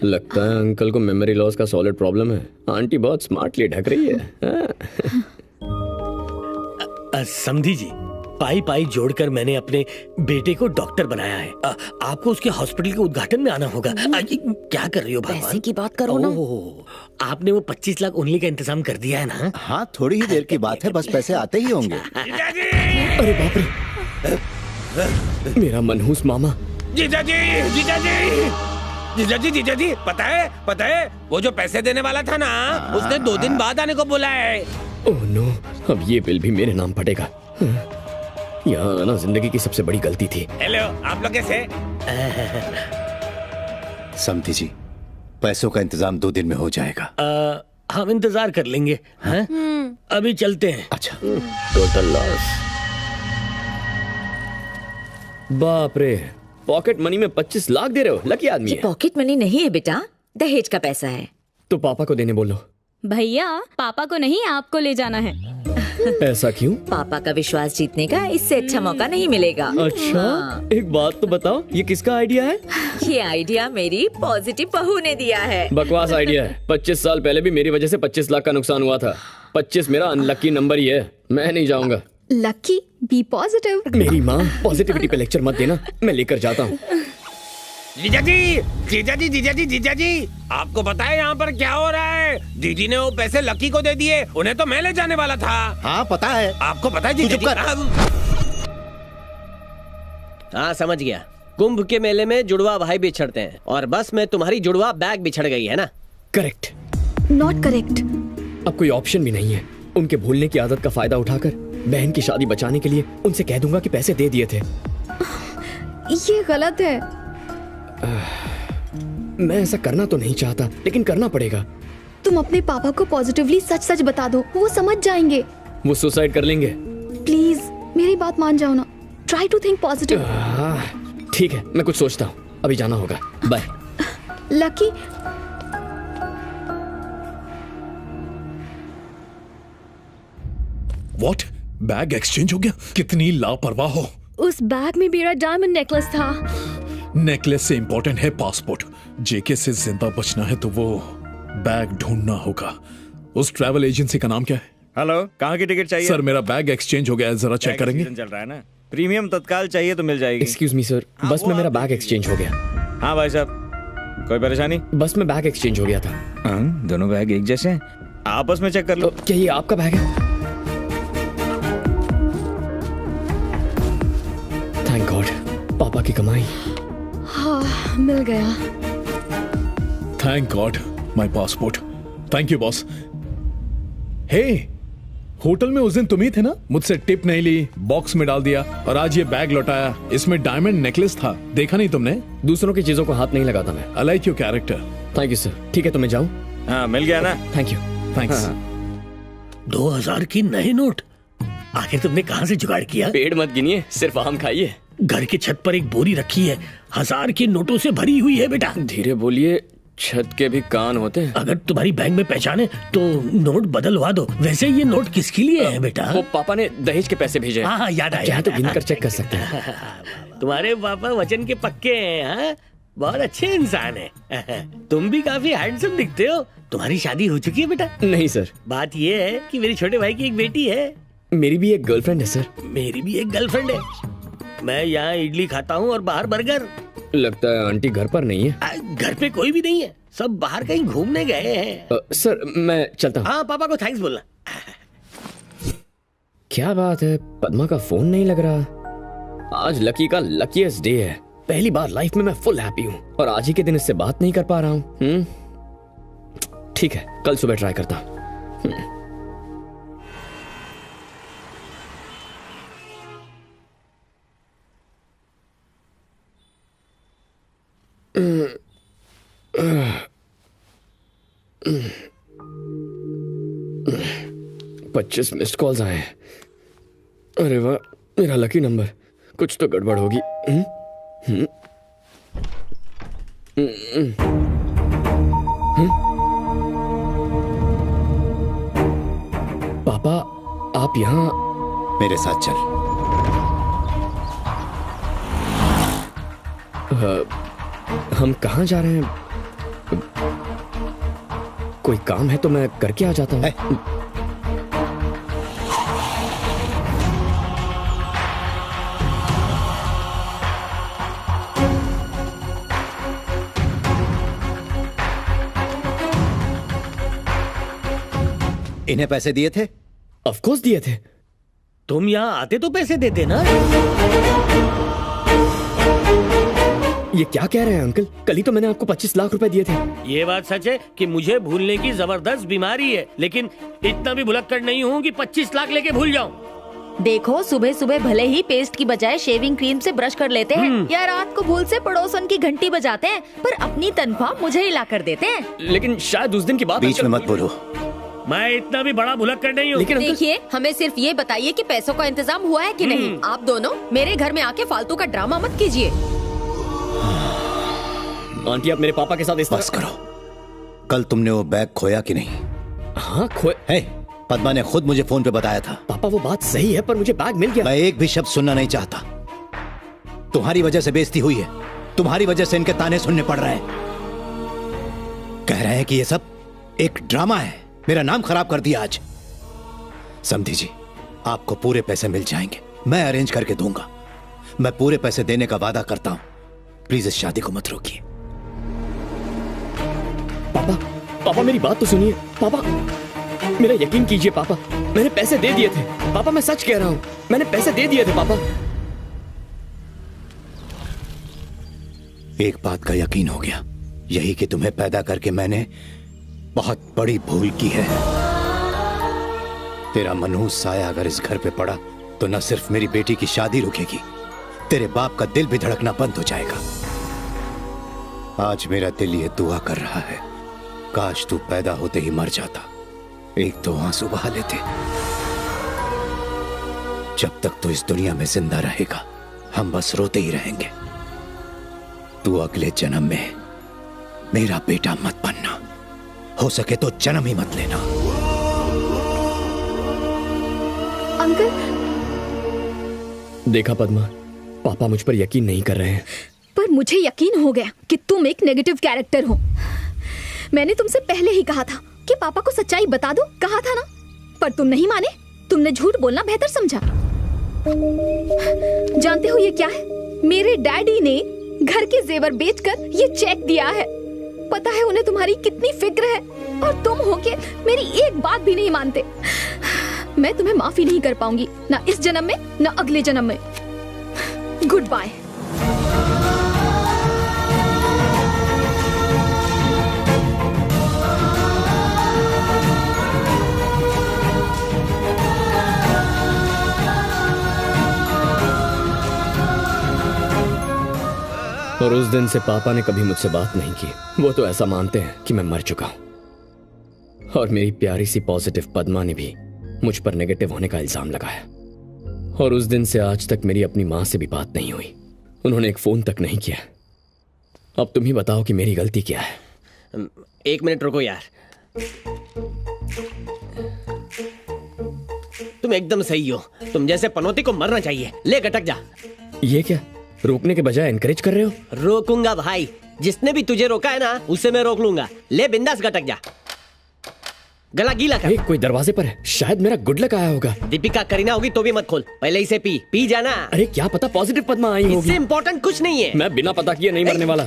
लगता है अंकल को मेमोरी लॉस का सॉलिड प्रॉब्लम है। आंटी बहुत स्मार्टली ढक रही है। समधी जी, पाई पाई जोड़कर मैंने अपने बेटे को डॉक्टर बनाया है। आपको उसके हॉस्पिटल के उद्घाटन में आना होगा। क्या कर रही हो भगवान? पैसे की बात करो ना। आपने वो 25 लाख उंगली का इंतजाम कर दिया है ना? हाँ, थोड़ी ही देर की बात है, बस पैसे आते ही होंगे। अरे बाप रे, मेरा मनहूस मामा। जीजा जी, जीजा जी, जीजा जी, जीजा जी, पता है वो जो पैसे देने वाला था ना, उसने 2 दिन बाद आने को बोला है। ओह नो, अब ये बिल भी मेरे नाम पड़ेगा। यहाँ आना जिंदगी की सबसे बड़ी गलती थी। हेलो, आप लोग कैसे? समधी जी, पैसों का इंतजाम 2 दिन में हो जाएगा। हम इंतजार कर लेंगे। हैं? अभी चलते हैं। अच्छा। Total loss. बाप रे, पॉकेट मनी में 25 लाख दे रहे हो। लकी आदमी ये है। पॉकेट मनी नहीं है बेटा, दहेज का पैसा है। तो पापा को देने बोलो। भैया, पापा को नहीं, आपको ले जाना है। ऐसा क्यों? पापा का विश्वास जीतने का इससे अच्छा मौका नहीं मिलेगा। अच्छा, एक बात तो बताओ, ये किसका आइडिया है? ये आइडिया मेरी पॉजिटिव बहू ने दिया है। बकवास आइडिया है। 25 साल पहले भी मेरी वजह से 25 लाख का नुकसान हुआ था। 25 मेरा अनलकी नंबर ही है। मैं नहीं जाऊंगा। Lucky, be positive. मेरी माँ, पॉजिटिविटी पे लेक्चर मत देना, मैं लेकर जाता हूँ। जीजा जी, जीजा जी, जीजा जी, जीजा जी, आपको पता है यहाँ पर क्या हो रहा है? दीदी ने वो पैसे लकी को दे दिए, उन्हें तो मैं ले जाने वाला था। हाँ पता है। आपको पता है जीजा जी? हाँ समझ गया। कुंभ के मेले में जुड़वा भाई बिछड़ते हैं और बस में तुम्हारी जुड़वा बैग बिछड़ गई है ना? करेक्ट। Not correct. अब कोई ऑप्शन भी नहीं है। उनके भूलने की आदत का फायदा उठाकर बहन की शादी बचाने के लिए उनसे कह दूंगा कि पैसे दे दिए थे। ये गलत है। मैं ऐसा करना तो नहीं चाहता, लेकिन करना पड़ेगा। तुम अपने पापा को पॉजिटिवली सच सच बता दो, वो समझ जाएंगे। वो सुसाइड कर लेंगे। प्लीज मेरी बात मान जाओ ना। Try to think positive. ठीक है, मैं कुछ सोचता हूँ। अभी जाना होगा। Bye. Lucky, what? Bag exchange हो गया? कितनी लापरवाह हो। उस बैग में मेरा डायमंड नेकलेस था। नेकलेस से इंपॉर्टेंट है पासपोर्ट। जेके से जिंदा बचना है तो वो बैग ढूंढना होगा। उस ट्रैवल एजेंसी का नाम क्या है? हेलो, कहाँ की टिकट चाहिए? सर, मेरा बैग एक्सचेंज हो गया है, जरा चेक करेंगे? चल रहा है ना। प्रीमियम तत्काल चाहिए तो मिल जाएगी। एक्सक्यूज मी सर, बस में मेरा बैग एक्सचेंज हो गया। हाँ भाई साहब, कोई परेशानी? बस में बैग एक्सचेंज हो गया था। दोनों बैग एक जैसे हैं, आपस में चेक कर लो। क्या ये आपका बैग है? थैंक गॉड, पापा की कमाई। हाँ, मिल गया। Thank god, my passport. Thank you boss. Hey, hotel में उस दिन तुम ही थे ना? मुझसे टिप नहीं ली, बॉक्स में डाल दिया और आज ये बैग लौटाया। इसमें डायमंड नेकलेस था, देखा नहीं तुमने? दूसरों की चीजों को हाथ नहीं लगाता मैं। I like your character. Thank you sir. ठीक है तो मैं जाऊं? हाँ, मिल गया ना? Thank you. थैंक्स। 2000 की नए नोट? आखिर तुमने कहाँ से जुगाड़ किया? पेड़ मत गिनिए, सिर्फ आम खाइए। घर की छत पर एक बोरी रखी है, 1000 के नोटों से भरी हुई है बेटा। धीरे बोलिए, छत के भी कान होते हैं। अगर तुम्हारी बैंक में पहचान है तो नोट बदलवा दो। वैसे ये नोट किसके लिए है बेटा? वो पापा ने दहेज के पैसे भेजे। हाँ, याद आया। तो गिनकर चेक कर सकते हैं। तुम्हारे पापा वचन के पक्के हैं। हाँ? बहुत अच्छे इंसान है। तुम भी काफी हैंडसम दिखते हो। तुम्हारी शादी हो चुकी है बेटा? नहीं सर। बात ये है कि मेरे छोटे भाई की एक बेटी है। मेरी भी एक गर्लफ्रेंड है सर। मेरी भी एक गर्लफ्रेंड है। मैं यहाँ इडली खाता हूँ और बाहर बर्गर। लगता है आंटी घर पर नहीं है। घर पे कोई भी नहीं है, सब बाहर कहीं घूमने गए हैं। सर मैं चलता हूँ। हाँ, पापा को थैंक्स बोलना। क्या बात है, पद्मा का फोन नहीं लग रहा। आज लकी का लकीएस्ट डे है। पहली बार लाइफ में मैं फुल हैप्पी हूँ और आज ही के दिन इससे बात नहीं कर पा रहा हूँ। ठीक है, कल सुबह ट्राई करता हूँ। पच्चीस मिस्ड कॉल्स आए हैं। अरे वाह, मेरा लकी नंबर। कुछ तो गड़बड़ होगी। पापा आप यहाँ? मेरे साथ चल। हम कहाँ जा रहे हैं? कोई काम है तो मैं करके आ जाता हूँ। इन्हें पैसे दिए थे? ऑफ कोर्स दिए थे। तुम यहाँ आते तो पैसे देते ना। ये क्या कह रहे हैं अंकल? कल ही तो मैंने आपको 25 लाख रुपए दिए थे। ये बात सच है कि मुझे भूलने की जबरदस्त बीमारी है, लेकिन इतना भी भुलक्कड़ नहीं हूँ कि 25 लाख लेके भूल जाऊँ। देखो, सुबह सुबह भले ही पेस्ट की बजाय शेविंग क्रीम से ब्रश कर लेते हैं या रात को भूल से पड़ोसन की घंटी बजाते हैं, पर अपनी तनख्वाह मुझे ही ला कर देते हैं। लेकिन शायद उस दिन की बात बीच में मत बोलो। मैं इतना भी बड़ा भुलक्कड़ नहीं हूँ। देखिए, हमें सिर्फ ये बताइए कि पैसों का इंतजाम हुआ है कि नहीं। आप दोनों मेरे घर में आके फालतू का ड्रामा मत कीजिए। आंटी, आप मेरे पापा के साथ इस बस करो। कल तुमने वो बैग खोया कि नहीं? हाँ खोया है। पद्मा ने खुद मुझे फोन पे बताया था। पापा वो बात सही है, पर मुझे बैग मिल गया। मैं एक भी शब्द सुनना नहीं चाहता। तुम्हारी वजह से बेइज्जती हुई है, तुम्हारी वजह से इनके ताने सुनने पड़ रहे हैं। कह रहे हैं कि ये सब एक ड्रामा है, मेरा नाम खराब कर दिया आज। समधी जी, आपको पूरे पैसे मिल जाएंगे, मैं अरेंज करके दूंगा। मैं पूरे पैसे देने का वादा करता हूं। प्लीज इस शादी को मत रोकिए। पापा मेरी बात तो सुनिए। पापा मेरा यकीन कीजिए पापा, मैंने पैसे दे दिए थे। पापा मैं सच कह रहा हूँ, मैंने पैसे दे दिए थे पापा। एक बात का यकीन हो गया, यही कि तुम्हें पैदा करके मैंने बहुत बड़ी भूल की है। तेरा मनहूस साया अगर इस घर पे पड़ा तो न सिर्फ मेरी बेटी की शादी रुकेगी, तेरे बाप का दिल भी धड़कना बंद हो जाएगा। आज मेरा दिल ये दुआ कर रहा है, काश तू पैदा होते ही मर जाता, एक दो आंसू बहा लेते। जब तक तू इस दुनिया में जिंदा रहेगा हम बस रोते ही रहेंगे। तू अगले जन्म में मेरा बेटा मत बनना, हो सके तो जन्म ही मत लेना। अंकल। देखा पद्मा, पापा मुझ पर यकीन नहीं कर रहे हैं। पर मुझे यकीन हो गया कि तुम एक नेगेटिव कैरेक्टर हो। मैंने तुमसे पहले ही कहा था कि पापा को सच्चाई बता दो, कहा था ना, पर तुम नहीं माने। तुमने झूठ बोलना बेहतर समझा। जानते हो ये क्या है? मेरे डैडी ने घर के जेवर बेचकर ये चेक दिया है। पता है उन्हें तुम्हारी कितनी फिक्र है, और तुम होके मेरी एक बात भी नहीं मानते। मैं तुम्हें माफी नहीं कर पाऊंगी, ना इस जन्म में ना अगले जन्म में। Goodbye. और उस दिन से पापा ने कभी मुझसे बात नहीं की। वो तो ऐसा मानते हैं कि मैं मर चुका हूं। और मेरी प्यारी सी पॉजिटिव पद्मा ने भी मुझ पर नेगेटिव होने का इल्जाम लगाया। और उस दिन से आज तक मेरी अपनी मां से भी बात नहीं हुई। उन्होंने एक फोन तक नहीं किया। अब तुम ही बताओ कि मेरी गलती क्या है। 1 मिनट रुको यार। तुम एकदम सही हो। तुम जैसे पनौती को मरना चाहिए। ले गटक जा। ये क्या, रोकने के बजाय एनकरेज कर रहे हो? रोकूंगा भाई। जिसने भी तुझे रोका है ना, उसे मैं रोक लूंगा। ले बिंदास गटक जा। गला गीला कर। कोई दरवाजे पर है, शायद मेरा गुड लक आया होगा। दीपिका करीना होगी तो भी मत खोल, पहले इसे पी जाना। अरे क्या पता पॉजिटिव पद्मा आई होगी। इससे इम्पोर्टेंट कुछ नहीं है। मैं बिना पता किए नहीं मरने वाला।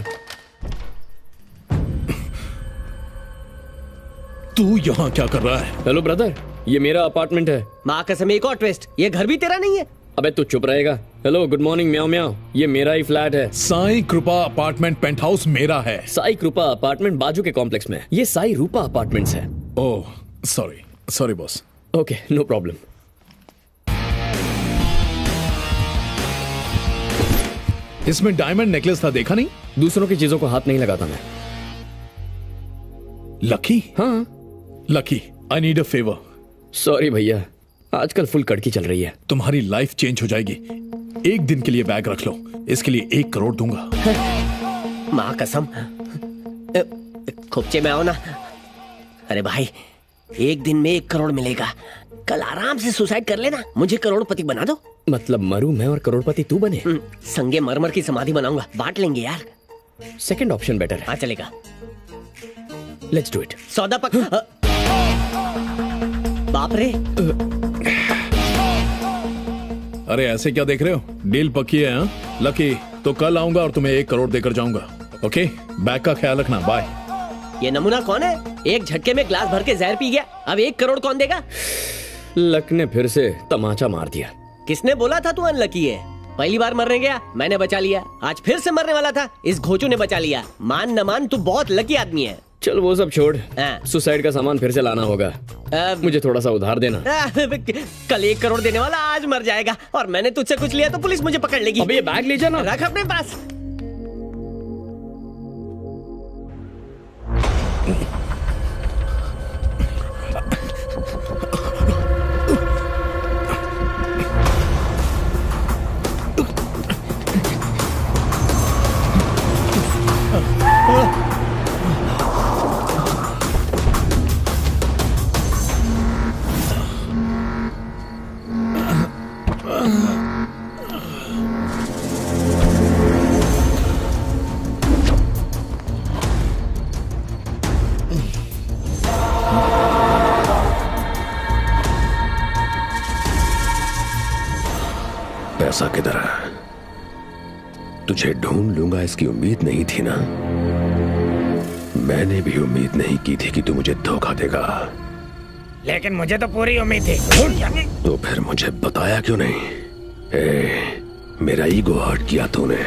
तू यहाँ क्या कर रहा है? हेलो ब्रदर, ये मेरा अपार्टमेंट है। माँ कसम एक और ट्विस्ट, ये घर भी तेरा नहीं है। अबे तू चुप रहेगा। हेलो गुड मॉर्निंग म्याओ म्याओ, ये मेरा ही फ्लैट है। साई कृपा अपार्टमेंट पेंट हाउस मेरा है। साई कृपा अपार्टमेंट बाजू के कॉम्प्लेक्स में। ये साई रूपा अपार्टमेंट्स है। Oh sorry boss. Okay no problem. इसमें डायमंड नेकलेस था, देखा नहीं? दूसरों की चीजों को हाथ नहीं लगाता मैं। लकी? हाँ lucky, I need a favour. Sorry भैया, आजकल फुल कड़की चल रही है। तुम्हारी लाइफ चेंज हो जाएगी। एक दिन के लिए बैग रख लो, इसके लिए 1 करोड़ दूंगा। माँ कसम। खुपचे में आओ ना। अरे भाई, एक दिन में 1 करोड़ मिलेगा। कल आराम से सुसाइड कर लेना, मुझे करोड़पति बना दो। मतलब मरूं मैं और करोड़पति तू बने? संगे मरमर की समाधि बनाऊंगा, बांट लेंगे यार। सेकंड ऑप्शन बेटर है। हाँ चलेगा। Let's do it. सौदा पक्का। बाप रे। अरे ऐसे क्या देख रहे हो? डील पक्की है। हाँ लकी, तो कल आऊंगा और तुम्हें 1 करोड़ देकर जाऊंगा। ओके, बैग का ख्याल रखना। बाय। ये नमूना कौन है? एक झटके में ग्लास भर के जहर पी गया। अब 1 करोड़ कौन देगा? लक ने फिर से तमाचा मार दिया। किसने बोला था तू अनलकी है? पहली बार मरने गया, मैंने बचा लिया। आज फिर से मरने वाला था, इस घोचू ने बचा लिया। मान न मान, तू बहुत लकी आदमी है। चल वो सब छोड़, सुसाइड का सामान फिर से लाना होगा। मुझे थोड़ा सा उधार देना। कल 1 करोड़ देने वाला आज मर जाएगा, और मैंने तुझसे कुछ लिया तो पुलिस मुझे पकड़ लेगी। अबे ये बैग ले जाना। रख अपने पास। पैसा किधर है? तुझे ढूंढ लूंगा इसकी उम्मीद नहीं थी ना। मैंने भी उम्मीद नहीं की थी कि तू मुझे धोखा देगा, लेकिन मुझे तो पूरी उम्मीद थी। तो फिर मुझे बताया क्यों नहीं? मेरा ईगो हर्ट किया तूने।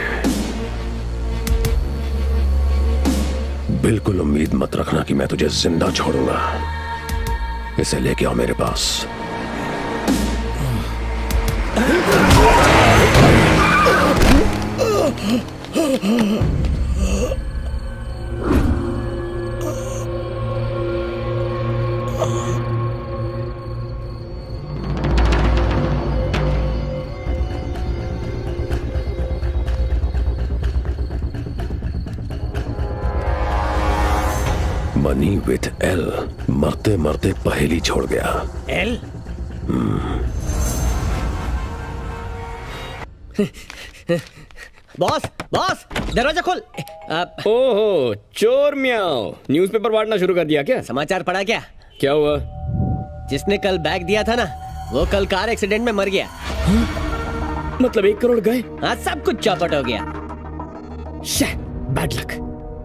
बिल्कुल उम्मीद मत रखना कि मैं तुझे जिंदा छोड़ूंगा। इसे लेके आओ मेरे पास। मनी विथ एल मरते मरते पहेली छोड़ गया। एल? बॉस बॉस, दरवाजा खोल। ओहो चोर म्याओ, न्यूज़पेपर बांटना शुरू कर दिया क्या? समाचार पढ़ा क्या? क्या हुआ? जिसने कल बैग दिया था ना, वो कल कार एक्सीडेंट में मर गया। मतलब 1 करोड़ गए? हाँ, सब कुछ चौपट हो गया। Bad luck.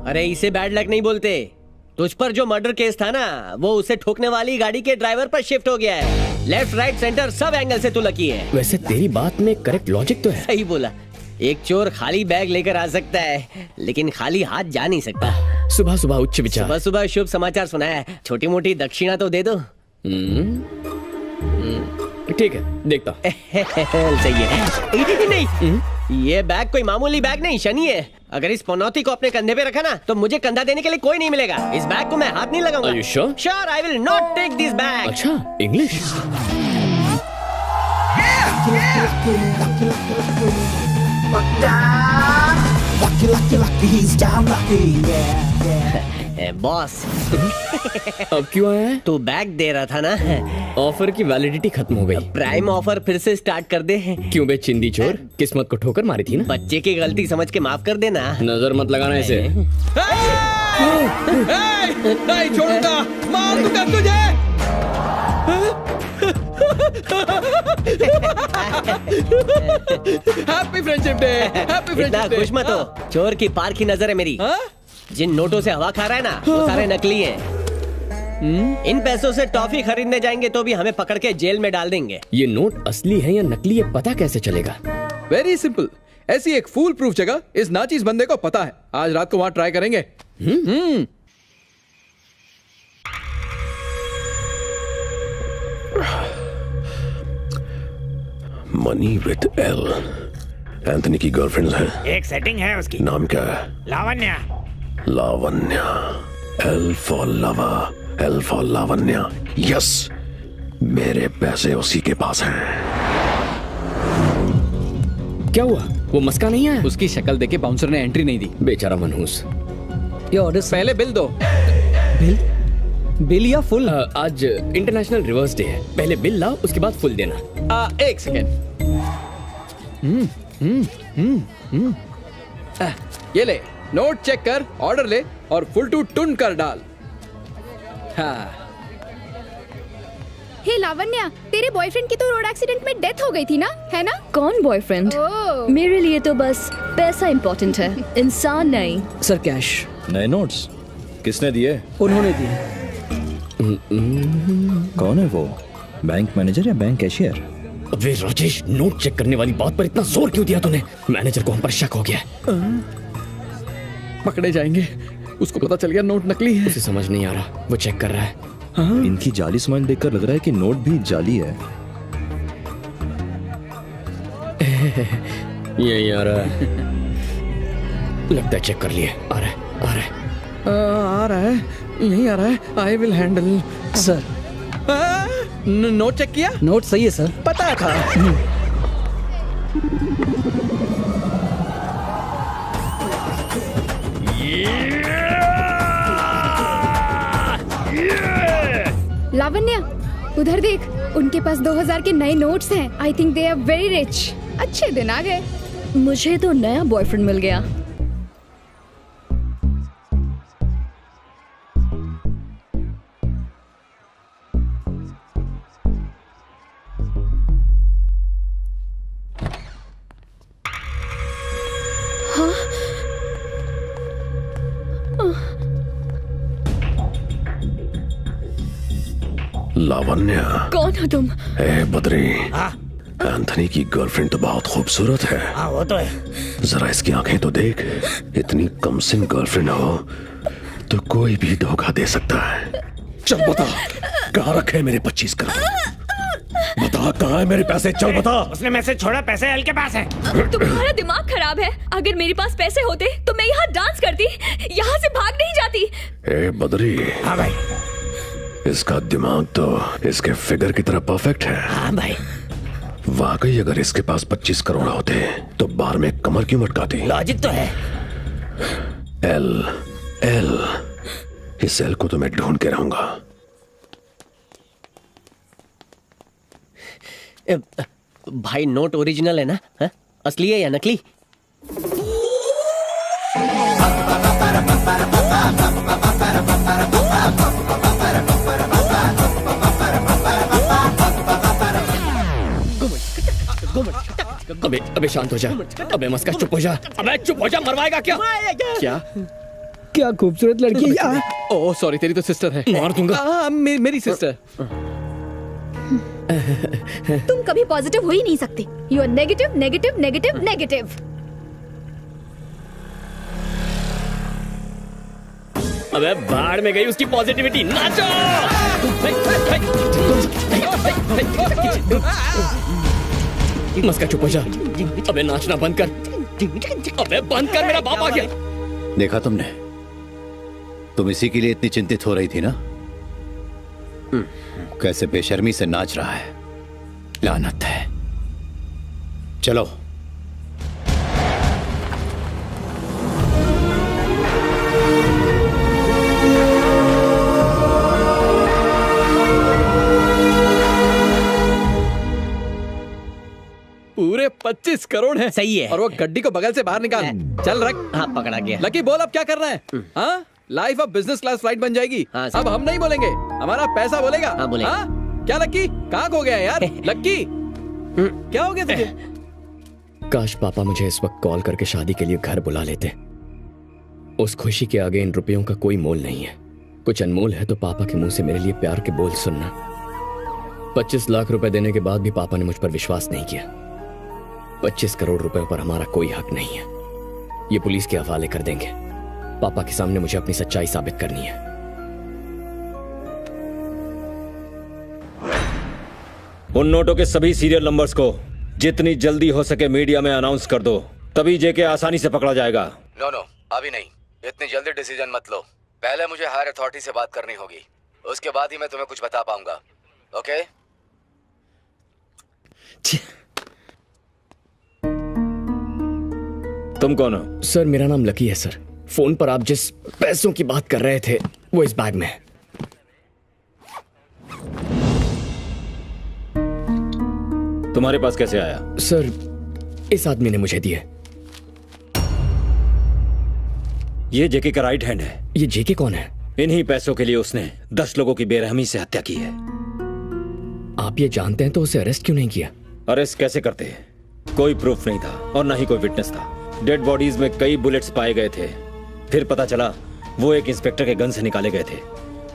अरे इसे बैड लक नहीं बोलते। तुझ पर जो मर्डर केस था ना, वो उसे ठोकने वाली गाड़ी के ड्राइवर पर शिफ्ट हो गया है। लेफ्ट राइट सेंटर सब एंगल से तू लकी है। वैसे तेरी बात में करेक्ट लॉजिक तो है। सही बोला। एक चोर खाली बैग लेकर आ सकता है, लेकिन खाली हाथ जा नहीं सकता। सुबह सुबह उच्च विचार। सुबह सुबह शुभ समाचार सुनाया है। छोटी मोटी दक्षिणा तो दे दो। ठीक है, देखता। सही है। नहीं, ये बैग कोई मामूली बैग नहीं, शनि है। अगर इस पनौती को अपने कंधे पे रखा ना, तो मुझे कंधा देने के लिए कोई नहीं मिलेगा। इस बैग को मैं हाथ नहीं लगाऊंगा। Are you sure? Sure, I will not take this bag. अच्छा, इंग्लिश। बॉस, अब क्यों आया है? तू बैग दे रहा था ना। ऑफर की वैलिडिटी खत्म हो गई। प्राइम ऑफर फिर से स्टार्ट कर दे। क्यों बे चिंदी चोर, किस्मत को ठोकर मारी थी ना। बच्चे की गलती समझ के माफ कर देना। नजर मत लगाना इसे। नहीं छोड़ूंगा, मार दूंगा तुझे। Happy friendship day. Happy friendship day. खुश मत हो, चोर की पार की नजर है मेरी। जिन नोटों से हवा खा रहा है ना, वो सारे नकली हैं। इन पैसों से टॉफी खरीदने जाएंगे तो भी हमें पकड़ के जेल में डाल देंगे। ये नोट असली है या नकली, ये पता कैसे चलेगा? वेरी सिंपल, ऐसी एक फूल प्रूफ जगह इस नाचीज बंदे को पता है। आज रात को वहां ट्राई करेंगे। Money with L. एंथनी की गर्लफ्रेंड है। एक सेटिंग है उसकी। नाम क्या है? लावण्या। लावण्या। एल फॉर लवा, एल फॉर लावण्या। यस, मेरे पैसे उसी के पास हैं। क्या हुआ? वो मस्का नहीं आया? उसकी शक्ल देखे बाउंसर ने एंट्री नहीं दी। बेचारा मनहूस। ये ऑर्डर पहले बिल दो। बिल या फुल? आज इंटरनेशनल रिवर्स डे है। पहले बिल लाओ, उसके बाद फुल देना। एक सेकेंड। ये ले, नोट चेक कर, ऑर्डर ले और फुल टू टुन कर डाल। हाँ। हे लावण्या, तेरे बॉयफ्रेंड की तो रोड एक्सीडेंट में डेथ हो गई थी ना, है ना? कौन बॉयफ्रेंड? मेरे लिए तो बस पैसा इम्पोर्टेंट है, इंसान नहीं। Sir cash. नए नोट्स किसने दिए? उन्होंने दिए। कौन है वो? बैंक मैनेजर या बैंक कैशियर? अबे राजेश, नोट चेक करने वाली बात पर इतना जोर क्यों दिया तूने? मैनेजर को हम पर शक हो गया। पकड़े जाएंगे। उसको पता चल गया नोट नकली है। उसे समझ नहीं आ रहा, वो चेक कर रहा है। इनकी जाली स्माइल देखकर लग रहा है कि नोट भी जाली है। यही आ रहा है। लगता है चेक कर लिए। आ रहा है, आ रहा है, आ रहा है, यही आ रहा है। I will handle. Sir, note check किया? नोट सही है सर। पता था। लावण्या, उधर देख, उनके पास 2000 के नए नोट्स हैं। I think they are very rich. अच्छे दिन आ गए। मुझे तो नया बॉयफ्रेंड मिल गया। लावण्या। कौन हो तुम? ए बद्री, एंथनी की गर्लफ्रेंड तो बहुत खूबसूरत है। हाँ वो तो है। जरा इसकी आंखें तो देख। इतनी कमसिन गर्लफ्रेंड हो तो कोई भी धोखा दे सकता है। चल बता, कहाँ रखे मेरे 25 करोड़? बता, कहाँ है मेरे पैसे? चल बता। उसने मैसेज छोड़ा, पैसे एल के पास है। तुम्हारा दिमाग खराब है। अगर मेरे पास पैसे होते तो मैं यहाँ डांस करती, यहाँ से भाग नहीं जाती। ए बद्री। हाँ भाई। इसका दिमाग तो इसके फिगर की तरह परफेक्ट है। हाँ भाई। वाकई अगर इसके पास 25 करोड़ होते तो बार में कमर क्यों मटकाती? लॉजिक तो है। एल, एल, इस एल को तो मैं ढूंढ के रहूंगा। भाई नोट ओरिजिनल है ना? हा? असली है या नकली? अबे अबे शांत हो जा। अबे मस्का चुप हो जा। अबे चुप हो जा, मरवाएगा क्या? क्या क्या खूबसूरत लड़की। ओह सॉरी, तेरी तो सिस्टर है। मार दूंगा। मेरी सिस्टर। तुम कभी पॉजिटिव हो ही नहीं सकते। You are negative negative negative negative. अबे बाहर में गई उसकी पॉजिटिविटी। नाचो। मस्का चुप हो जा। अबे नाचना बंद कर। अबे बंद कर, मेरा बाप आ गया। देखा तुमने, तुम इसी के लिए इतनी चिंतित हो रही थी ना? कैसे बेशर्मी से नाच रहा है। लानत है। चलो। पूरे 25 करोड़ है। सही है। और वो गड्डी को बगल से बाहर निकाल। चल रख। हाँ पकड़ा गया। लकी बोल अब क्या करना है? हाँ, लाइफ अब बिजनेस क्लास फ्लाइट बन जाएगी। हाँ, अब हम नहीं बोलेंगे, हमारा पैसा बोलेगा। हाँ, बोलेगा। हाँ? क्या लक्की, कहाँ खो गया यार? लक्की क्या हो गया तुझे? काश पापा मुझे इस वक्त कॉल करके शादी के लिए घर बुला लेते। उस खुशी के आगे इन रुपयों का कोई मोल नहीं है। कुछ अनमोल है तो पापा के मुंह से मेरे लिए प्यार के बोल सुनना। 25 लाख रुपए देने के बाद भी पापा ने मुझ पर विश्वास नहीं किया। 25 करोड़ रुपए पर हमारा कोई हक नहीं है। ये पुलिस के हवाले कर देंगे। पापा के सामने मुझे अपनी सच्चाई साबित करनी है। उन नोटों के सभी सीरियल नंबर्स को जितनी जल्दी हो सके मीडिया में अनाउंस कर दो, तभी जेके आसानी से पकड़ा जाएगा। नो अभी नहीं, इतनी जल्दी डिसीजन मत लो। पहले मुझे हायर अथॉरिटी से बात करनी होगी, उसके बाद ही मैं तुम्हें कुछ बता पाऊंगा। ओके? तुम कौन हो? सर मेरा नाम लकी है सर। फोन पर आप जिस पैसों की बात कर रहे थे वो इस बैग में है। तुम्हारे पास कैसे आया? सर इस आदमी ने मुझे दिए। ये जेके का राइट हैंड है। ये जेके कौन है? इन्हीं पैसों के लिए उसने 10 लोगों की बेरहमी से हत्या की है। आप ये जानते हैं तो उसे अरेस्ट क्यों नहीं किया? अरेस्ट कैसे करते? कोई प्रूफ नहीं था और ना ही कोई विटनेस था। डेड बॉडीज में कई बुलेट्स पाए गए थे। फिर पता चला वो एक इंस्पेक्टर के गन से निकाले गए थे।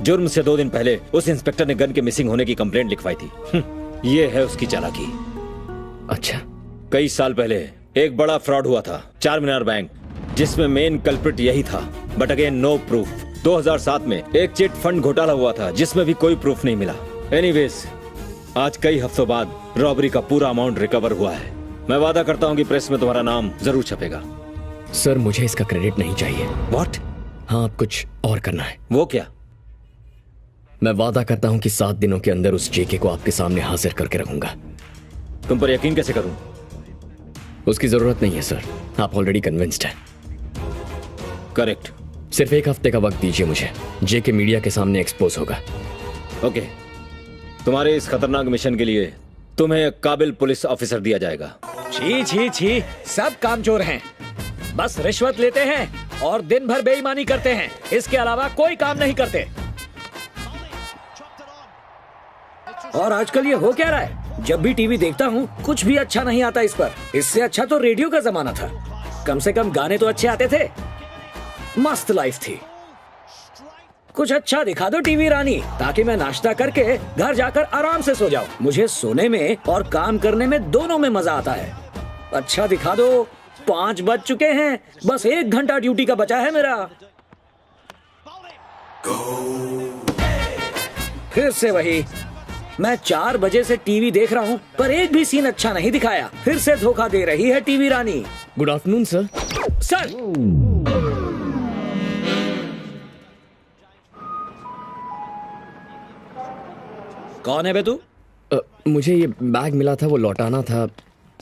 जुर्म से 2 दिन पहले उस इंस्पेक्टर ने गन के मिसिंग होने की कंप्लेंट लिखवाई थी। ये है उसकी चालाकी। अच्छा। कई साल पहले एक बड़ा फ्रॉड हुआ था, चार मीनार बैंक, जिसमें मेन कल्प्रिट यही था, बट अगेन नो प्रूफ। 2007 में एक चिट फंड घोटाला हुआ था जिसमें भी कोई प्रूफ नहीं मिला। एनीवेज, आज कई हफ्तों बाद रॉबरी का पूरा अमाउंट रिकवर हुआ है। मैं वादा करता हूँ कि प्रेस में तुम्हारा नाम जरूर छपेगा। सर मुझे इसका क्रेडिट नहीं चाहिए। व्हाट? हाँ, अब कुछ और करना है। वो क्या? मैं वादा करता हूँ कि 7 दिनों के अंदर उस जेके को आपके सामने हाजिर करके रखूंगा। तुम पर यकीन कैसे करूं? उसकी जरूरत नहीं है सर, आप ऑलरेडी कन्विंस्ड हैं। करेक्ट। सिर्फ 1 हफ्ते का वक्त दीजिए मुझे, जेके मीडिया के सामने एक्सपोज होगा। ओके, तुम्हारे इस खतरनाक मिशन के लिए तुम्हें एक काबिल पुलिस ऑफिसर दिया जाएगा। छी छी छी, सब कामचोर हैं, बस रिश्वत लेते हैं और दिन भर बेईमानी करते हैं, इसके अलावा कोई काम नहीं करते। और आजकल ये हो क्या रहा है? जब भी टीवी देखता हूँ कुछ भी अच्छा नहीं आता इस पर। इससे अच्छा तो रेडियो का जमाना था, कम से कम गाने तो अच्छे आते थे, मस्त लाइफ थी। कुछ अच्छा दिखा दो टीवी रानी, ताकि मैं नाश्ता करके घर जाकर आराम से सो जाऊं। मुझे सोने में और काम करने में दोनों में मजा आता है। अच्छा दिखा दो। 5 बज चुके हैं, बस 1 घंटा ड्यूटी का बचा है मेरा। फिर से वही, मैं 4 बजे से टीवी देख रहा हूँ पर एक भी सीन अच्छा नहीं दिखाया। फिर से धोखा दे रही है TV Rani. Good afternoon sir. Sir कौन है बे तू? मुझे ये बैग मिला था, वो लौटाना था।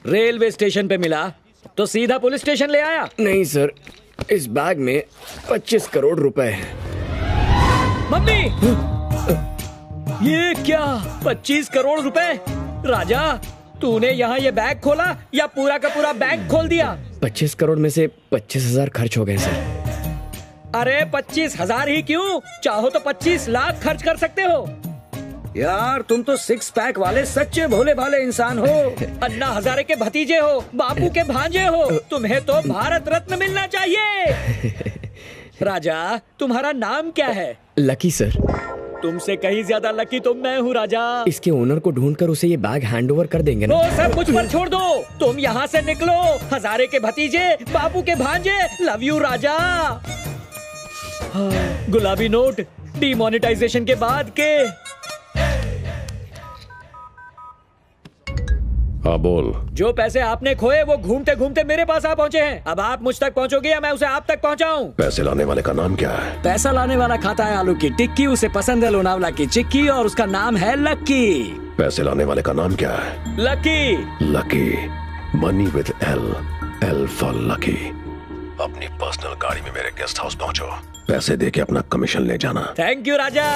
रेलवे स्टेशन पे मिला तो सीधा पुलिस स्टेशन ले आया? नहीं सर, इस बैग में 25 करोड़ रुपए हैं। मम्मी, ये क्या 25 करोड़ रुपए? राजा, तूने यहाँ ये बैग खोला या पूरा का पूरा बैंक खोल दिया? 25 करोड़ में से 25,000 खर्च हो गए सर। अरे 25,000 ही क्यों, चाहो तो 25 लाख खर्च कर सकते हो। यार तुम तो 6 पैक वाले सच्चे भोले भाले इंसान हो। अन्ना हजारे के भतीजे हो, बापू के भांजे हो, तुम्हें तो भारत रत्न मिलना चाहिए। राजा तुम्हारा नाम क्या है? Lucky sir. तुमसे कहीं ज्यादा लकी तो मैं हूँ राजा। इसके ओनर को ढूंढकर उसे ये बैग हैंड ओवर कर देंगे ना। वो सब मुझ पर छोड़ दो, तुम यहाँ से निकलो। हजारे के भतीजे, बापू के भांजे, लव यू राजा। गुलाबी नोट डिमोनेटाइजेशन के बाद के। हाँ बोल। जो पैसे आपने खोए वो घूमते घूमते मेरे पास आ पहुँचे हैं। अब आप मुझ तक पहुँचोगे या मैं उसे आप तक पहुँचाऊँ? पैसे लाने वाले का नाम क्या है? पैसा लाने वाला खाता है आलू की टिक्की, उसे पसंद है लोनावला की चिक्की और उसका नाम है लक्की। पैसे लाने वाले का नाम क्या है? Lucky. Lucky. Money with L, L for lucky. अपनी पर्सनल गाड़ी में मेरे गेस्ट हाउस पहुंचो। पैसे दे के अपना कमीशन ले जाना। Thank you Raja.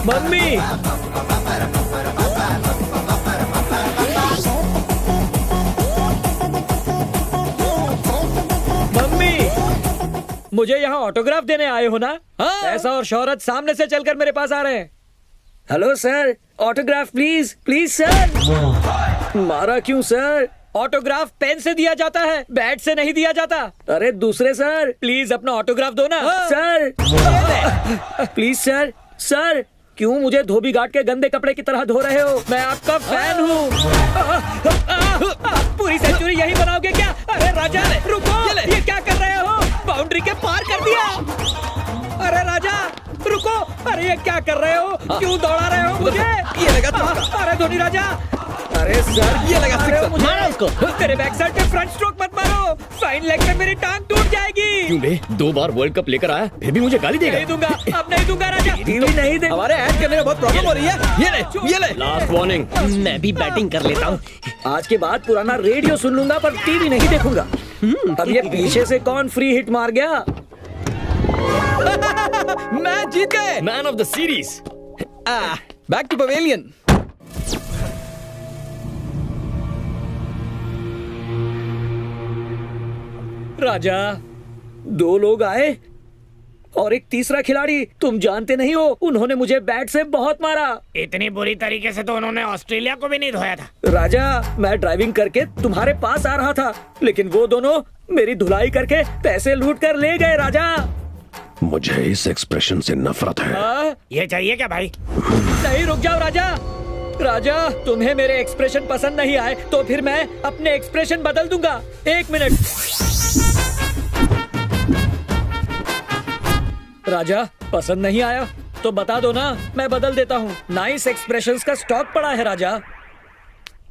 Mummy mummy मुझे यहाँ ऑटोग्राफ देने आए हो ना? हाँ? पैसा और शोहरत सामने से चलकर मेरे पास आ रहे हैं। Hello sir, autograph please please sir. मारा क्यों सर? ऑटोग्राफ पेन से दिया जाता है, बैट से नहीं दिया जाता। अरे दूसरे सर, प्लीज अपना ऑटोग्राफ दो ना। Sir please sir. सर क्यों मुझे धोबी घाट के गंदे कपड़े की तरह धो रहे हो? मैं आपका फैन हूँ। पूरी सेंचुरी यही बनाओगे क्या? अरे राजा रुको, ये क्या कर रहे हो? बाउंड्री के पार कर दिया। अरे राजा रुको, अरे ये क्या कर रहे हो? क्यों दौड़ा रहे हो मुझे? ये लगा। अरे धोनी राजा। अरे सर ये लगा। मारो उसको। तेरे बैक साइड पे फ्रंट स्ट्रोक मत मारो, फाइन लेग में मेरी टांग टूट जाएगी। क्यों बे? 2 बार वर्ल्ड कप लेकर आया, फिर भी मुझे गाली देगा? नहीं दूंगा, अब नहीं दूंगा राजा। टीवी नहीं दे। हमारे ऐड करने में बहुत प्रॉब्लम हो रही है। ये ले। Last warning. मैं भी बैटिंग कर लेता हूँ। आज के बाद पुराना रेडियो सुन लूंगा पर टीवी नहीं देखूंगा। अब ये पीछे से कौन फ्री हिट मार गया? मैं जीत गए। Man of the series. Back to pavilion. Raja 2 लोग आए और एक तीसरा खिलाड़ी। तुम जानते नहीं हो, उन्होंने मुझे बैट से बहुत मारा। इतनी बुरी तरीके से तो उन्होंने ऑस्ट्रेलिया को भी नहीं धोया था। राजा मैं ड्राइविंग करके तुम्हारे पास आ रहा था, लेकिन वो दोनों मेरी धुलाई करके पैसे लूट कर ले गए। राजा मुझे इस एक्सप्रेशन से नफरत है। ये चाहिए क्या भाई? नहीं रुक जाओ राजा। राजा तुम्हें मेरे एक्सप्रेशन पसंद नहीं आए तो फिर मैं अपने एक्सप्रेशन बदल दूंगा। 1 मिनट। राजा पसंद नहीं आया तो बता दो ना, मैं बदल देता हूँ। नाइस एक्सप्रेशंस का स्टॉक पड़ा है राजा।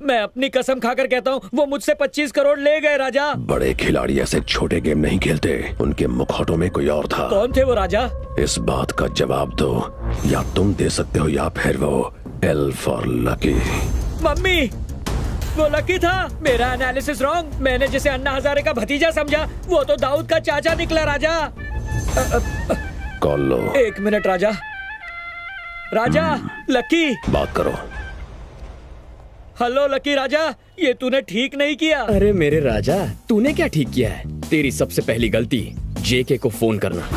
मैं अपनी कसम खाकर कहता हूँ वो मुझसे 25 करोड़ ले गए। राजा बड़े खिलाड़ी ऐसे छोटे गेम नहीं खेलते, उनके मुखौटों में कोई और था। कौन थे वो राजा? इस बात का जवाब दो, या तुम दे सकते हो या फिर वो। L for lucky. मम्मी वो लकी था। मेरा एनालिसिस रॉन्ग। मैंने जिसे अन्ना हजारे का भतीजा समझा वो तो दाऊद का चाचा निकला। राजा कॉल लो। 1 मिनट राजा। राजा लकी बात करो। हेलो लकी राजा, ये तूने ठीक नहीं किया। अरे मेरे राजा, तूने क्या ठीक किया है? तेरी सबसे पहली गलती जेके को फोन करना।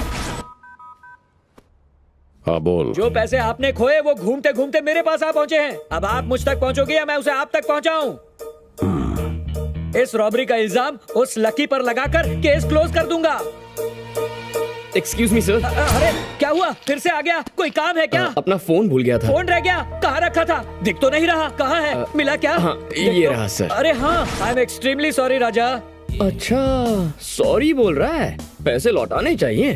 हाँ बोल। जो पैसे आपने खोए वो घूमते घूमते मेरे पास आ पहुँचे हैं। अब आप मुझ तक पहुँचोगे या मैं उसे आप तक पहुँचाऊँ? इस रॉबरी का इल्जाम उस लकी पर लगाकर केस क्लोज कर दूंगा। Excuse me sir. अरे क्या हुआ? फिर से आ गया? कोई काम है क्या? अपना फोन भूल गया था। फोन रह गया? कहाँ रखा था? दिख तो नहीं रहा। कहाँ है? मिला क्या? हाँ, ये रहा सर। अरे हाँ, आई एम एक्सट्रीमली सॉरी राजा। अच्छा सॉरी बोल रहा है, पैसे लौटाने चाहिए।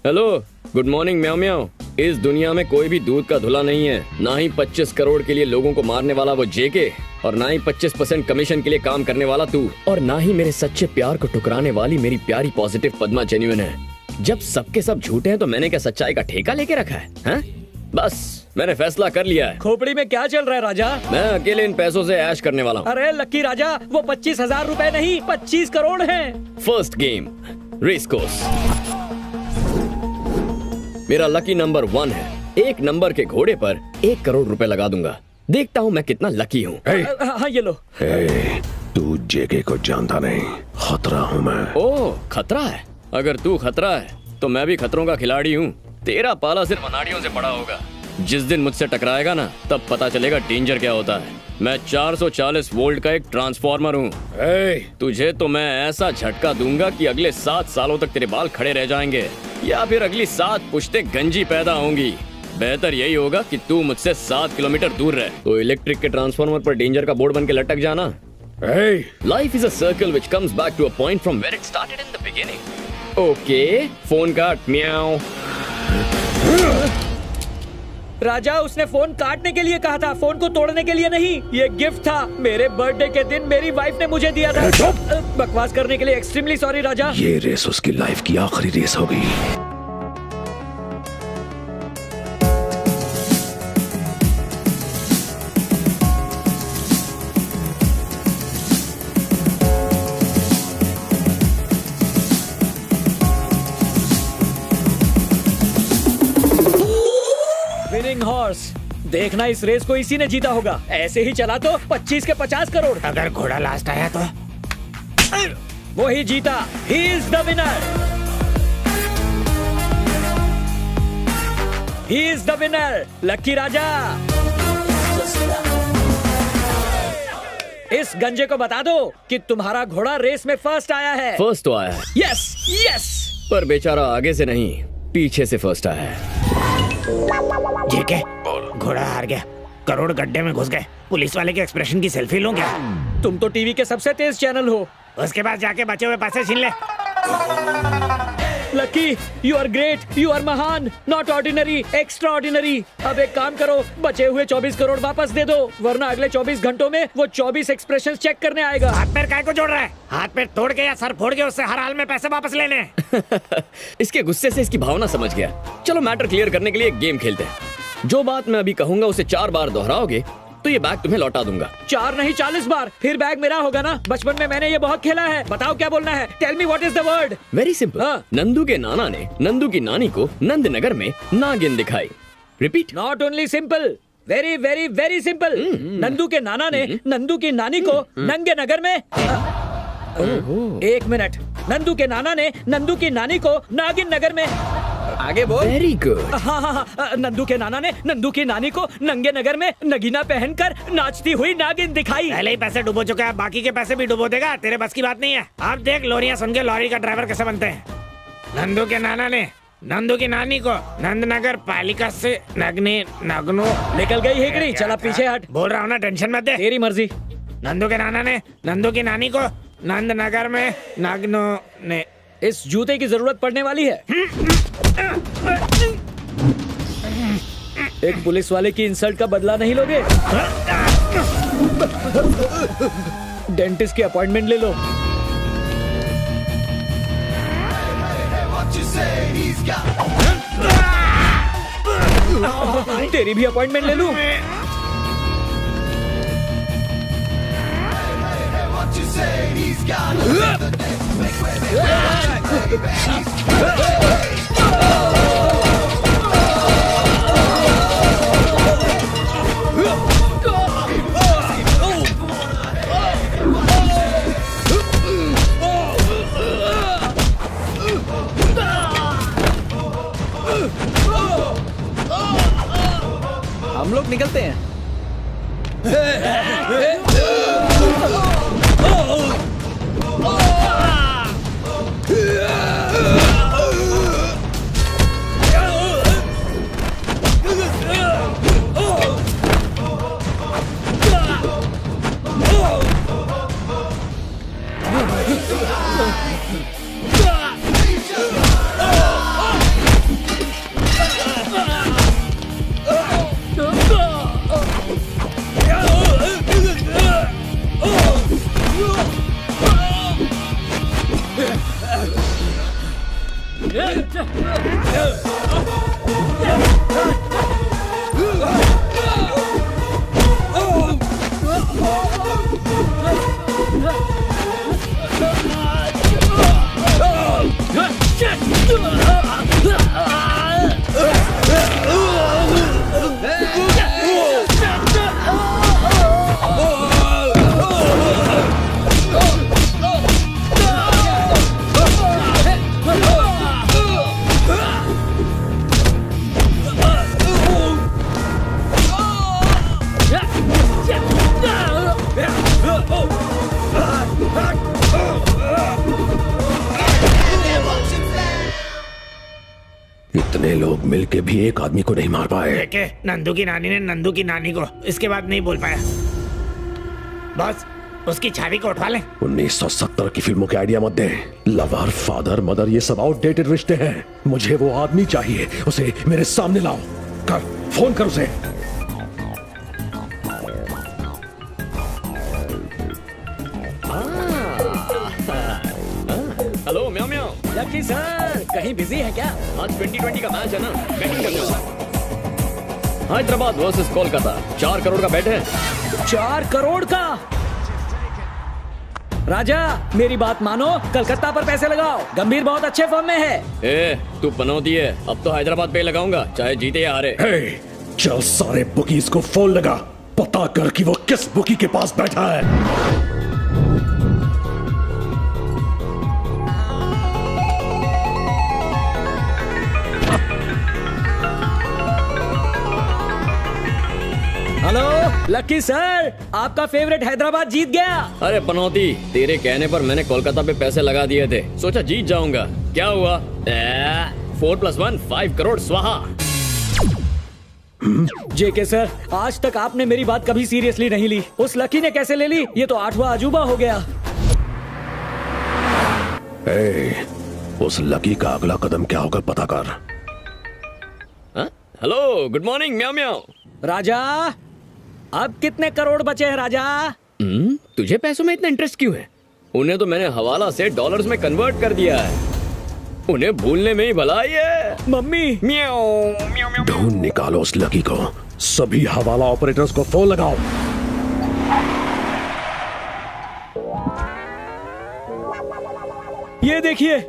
हेलो गुड मॉर्निंग म्याओ म्याओ। इस दुनिया में कोई भी दूध का धुला नहीं है, ना ही 25 करोड़ के लिए लोगों को मारने वाला वो जेके, और ना ही 25% कमीशन के लिए काम करने वाला तू, और ना ही मेरे सच्चे प्यार को ठुकराने वाली मेरी प्यारी पॉजिटिव पद्मा जेन्युइन है। जब सबके सब झूठे हैं तो मैंने क्या सच्चाई का ठेका लेके रखा है? हाँ? बस मैंने फैसला कर लिया है। खोपड़ी में क्या चल रहा है राजा? मैं अकेले इन पैसों से ऐश करने वाला हूँ। अरे लक्की राजा, वो 25,000 रुपए नहीं 25 करोड़ हैं। First game race course. मेरा लकी नंबर 1 है। 1 नंबर के घोड़े पर 1 करोड़ रुपए लगा दूंगा। देखता हूँ मैं कितना लकी हूँ। हाँ ये लो। तू जेके को जानता नहीं, खतरा हूँ मैं। ओह खतरा है? अगर तू खतरा है तो मैं भी खतरों का खिलाड़ी हूँ। तेरा पाला सिर्फ अनाड़ियों से पड़ा होगा। जिस दिन मुझसे टकराएगा ना, तब पता चलेगा डेंजर क्या होता है। मैं 440 वोल्ट का एक ट्रांसफार्मर हूँ। तुझे तो मैं ऐसा झटका दूंगा कि अगले 7 सालों तक तेरे बाल खड़े रह जाएंगे, या फिर अगली 7 पुश्ते गंजी पैदा होंगी। बेहतर यही होगा कि तू मुझसे 7 किलोमीटर दूर रहे। तो इलेक्ट्रिक के ट्रांसफार्मर पर डेंजर का बोर्ड बन के लटक जाना। Life is a circle which comes back to a point from where it started in the beginning. Okay, phone काट। म्याऊ। राजा, उसने फोन काटने के लिए कहा था, फोन को तोड़ने के लिए नहीं। ये गिफ्ट था। मेरे बर्थडे के दिन मेरी वाइफ ने मुझे दिया था। बकवास करने के लिए एक्सट्रीमली सॉरी राजा। ये रेस उसकी लाइफ की आखिरी रेस होगी। Winning horse. देखना इस रेस को इसी ने जीता होगा। ऐसे ही चला तो 25 के 50 करोड़। अगर घोड़ा लास्ट आया तो वो ही जीता। He is the winner. He is the winner. Lucky Raja, इस गंजे को बता दो कि तुम्हारा घोड़ा रेस में फर्स्ट आया है। फर्स्ट तो आया है। Yes yes. पर बेचारा आगे से नहीं, पीछे से फर्स्ट आया है। ठीक है, घोड़ा हार गया। करोड़ गड्ढे में घुस गए। पुलिस वाले के एक्सप्रेशन की सेल्फी लूं क्या? तुम तो टीवी के सबसे तेज चैनल हो। उसके बाद जाके बचे हुए पैसे छीन ले। Lucky, you are great, you are महान, नॉट ऑर्डिनरी, एक्स्ट्रा ऑर्डिनरी। अब एक काम करो, बचे हुए 24 करोड़ वापस दे दो, वरना अगले 24 घंटों में वो 24 एक्सप्रेशन चेक करने आएगा। हाथ पैर काय को जोड़ रहा है? हाथ पैर तोड़ के या सर फोड़ के उससे हर हाल में पैसे वापस लेने। इसके गुस्से से इसकी भावना समझ गया। चलो मैटर क्लियर करने के लिए एक गेम खेलते हैं। जो बात मैं अभी कहूंगा उसे 4 बार दोहराओगे तो ये बैग तुम्हें लौटा दूंगा। 4 नहीं 40 बार। फिर बैग मेरा होगा ना? बचपन में मैंने ये बहुत खेला है। बताओ क्या बोलना है? Tell me what is the word. Very simple. Nandu के नाना ने नंदू की नानी को नंदनगर में नागिन दिखाई। Repeat. Not only simple, very very very simple. Nandu के नाना ने नंदू की नानी को नंगे नगर में 1 मिनट। नंदू के नाना ने नंदू की नानी को नागिन नगर में। आगे बोल। Very good. हाँ हाँ हाँ। नंदू के नाना ने नंदू की नानी को नंगे नगर में नगीना पहनकर नाचती हुई नागिन दिखाई। पहले ही पैसे डुबो चुका है, बाकी के पैसे भी डुबो देगा। तेरे बस की बात नहीं है। आप देख लोरियां सुन के लॉरी का ड्राइवर कैसे बनते हैं। नंदू के नाना ने नंदू की नानी को नंदनगर पालिका से नगनी नगनो। निकल गई है कि नहीं? चला पीछे हट। बोल रहा हूँ ना, टेंशन मत दे। तेरी मर्जी। नंदू के नाना ने नंदू की नानी को नंदनगर में नगनो ने। इस जूते की जरूरत पड़ने वाली है। एक पुलिस वाले की इंसल्ट का बदला नहीं लोगे? डेंटिस्ट की अपॉइंटमेंट ले लो। तेरी भी अपॉइंटमेंट ले लूं? हम लोग निकलते हैं। इतने लोग मिलके भी एक आदमी को नहीं मार पाए। देखे, नंदू की नानी ने नंदू की नानी को इसके बाद नहीं बोल पाया। बस उसकी छवि को उठवा ले। 1970 की फिल्मों के आइडिया मत दे। लवर, फादर, मदर, ये सब आउटडेटेड रिश्ते हैं। मुझे वो आदमी चाहिए, उसे मेरे सामने लाओ। कर, फोन कर उसे। हेलो म्याओ म्याओ। लकी सर, कहीं बिजी है क्या? आज 2020 का मैच है ना, बैटिंग करने वाला। हैदराबाद वर्सेस कोलकाता, 4 करोड़ का बैट है। 4 करोड़ का? राजा, मेरी बात मानो, कलकत्ता पर पैसे लगाओ। गंभीर बहुत अच्छे फॉर्म में है। ए, तू पनौती है। अब तो हैदराबाद पे लगाऊंगा, चाहे जीते या हारे। चल सारे बुकीज को फोन लगा, पता कर कि वो किस बुकी के पास बैठा है। हेलो लकी सर, आपका फेवरेट हैदराबाद जीत गया। अरे पनौती, तेरे कहने पर मैंने कोलकाता पे पैसे लगा दिए थे, सोचा जीत जाऊंगा। क्या हुआ? 4 + 1 5 करोड़ स्वाहा। जेके सर, आज तक आपने मेरी बात कभी सीरियसली नहीं ली। उस लकी ने कैसे ले ली? ये तो 8वां अजूबा हो गया। उस लकी का अगला कदम क्या होगा पता कर। हेलो, गुड मॉर्निंग म्याओ म्याओ। राजा, अब कितने करोड़ बचे हैं राजा? तुझे पैसों में इतना इंटरेस्ट क्यों है? उन्हें तो मैंने हवाला से डॉलर्स में कन्वर्ट कर दिया है। उन्हें भूलने में ही भलाई है। मम्मी। म्याओ। ढूंढ निकालो उस लकी को। सभी हवाला ऑपरेटर्स को फोन लगाओ। ये देखिए,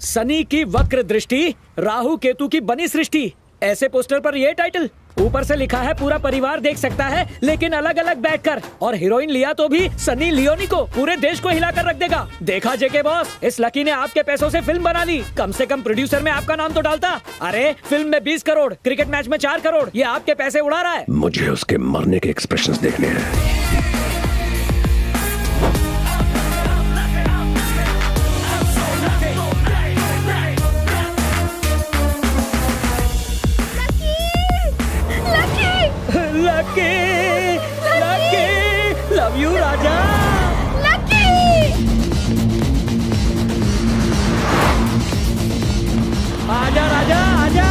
शनि की वक्र दृष्टि, राहु केतु की बनी सृष्टि। ऐसे पोस्टर पर ये टाइटल। ऊपर से लिखा है पूरा परिवार देख सकता है, लेकिन अलग अलग बैठकर। और हीरोइन लिया तो भी सनी लियोनी को, पूरे देश को हिलाकर रख देगा। देखा जेके बॉस, इस लकी ने आपके पैसों से फिल्म बना ली। कम से कम प्रोड्यूसर में आपका नाम तो डालता। अरे फिल्म में 20 करोड़, क्रिकेट मैच में 4 करोड़, ये आपके पैसे उड़ा रहा है। मुझे उसके मरने के एक्सप्रेशंस देखने हैं। Lucky, lucky, love you Raja. Lucky, आजा राजा, आजा।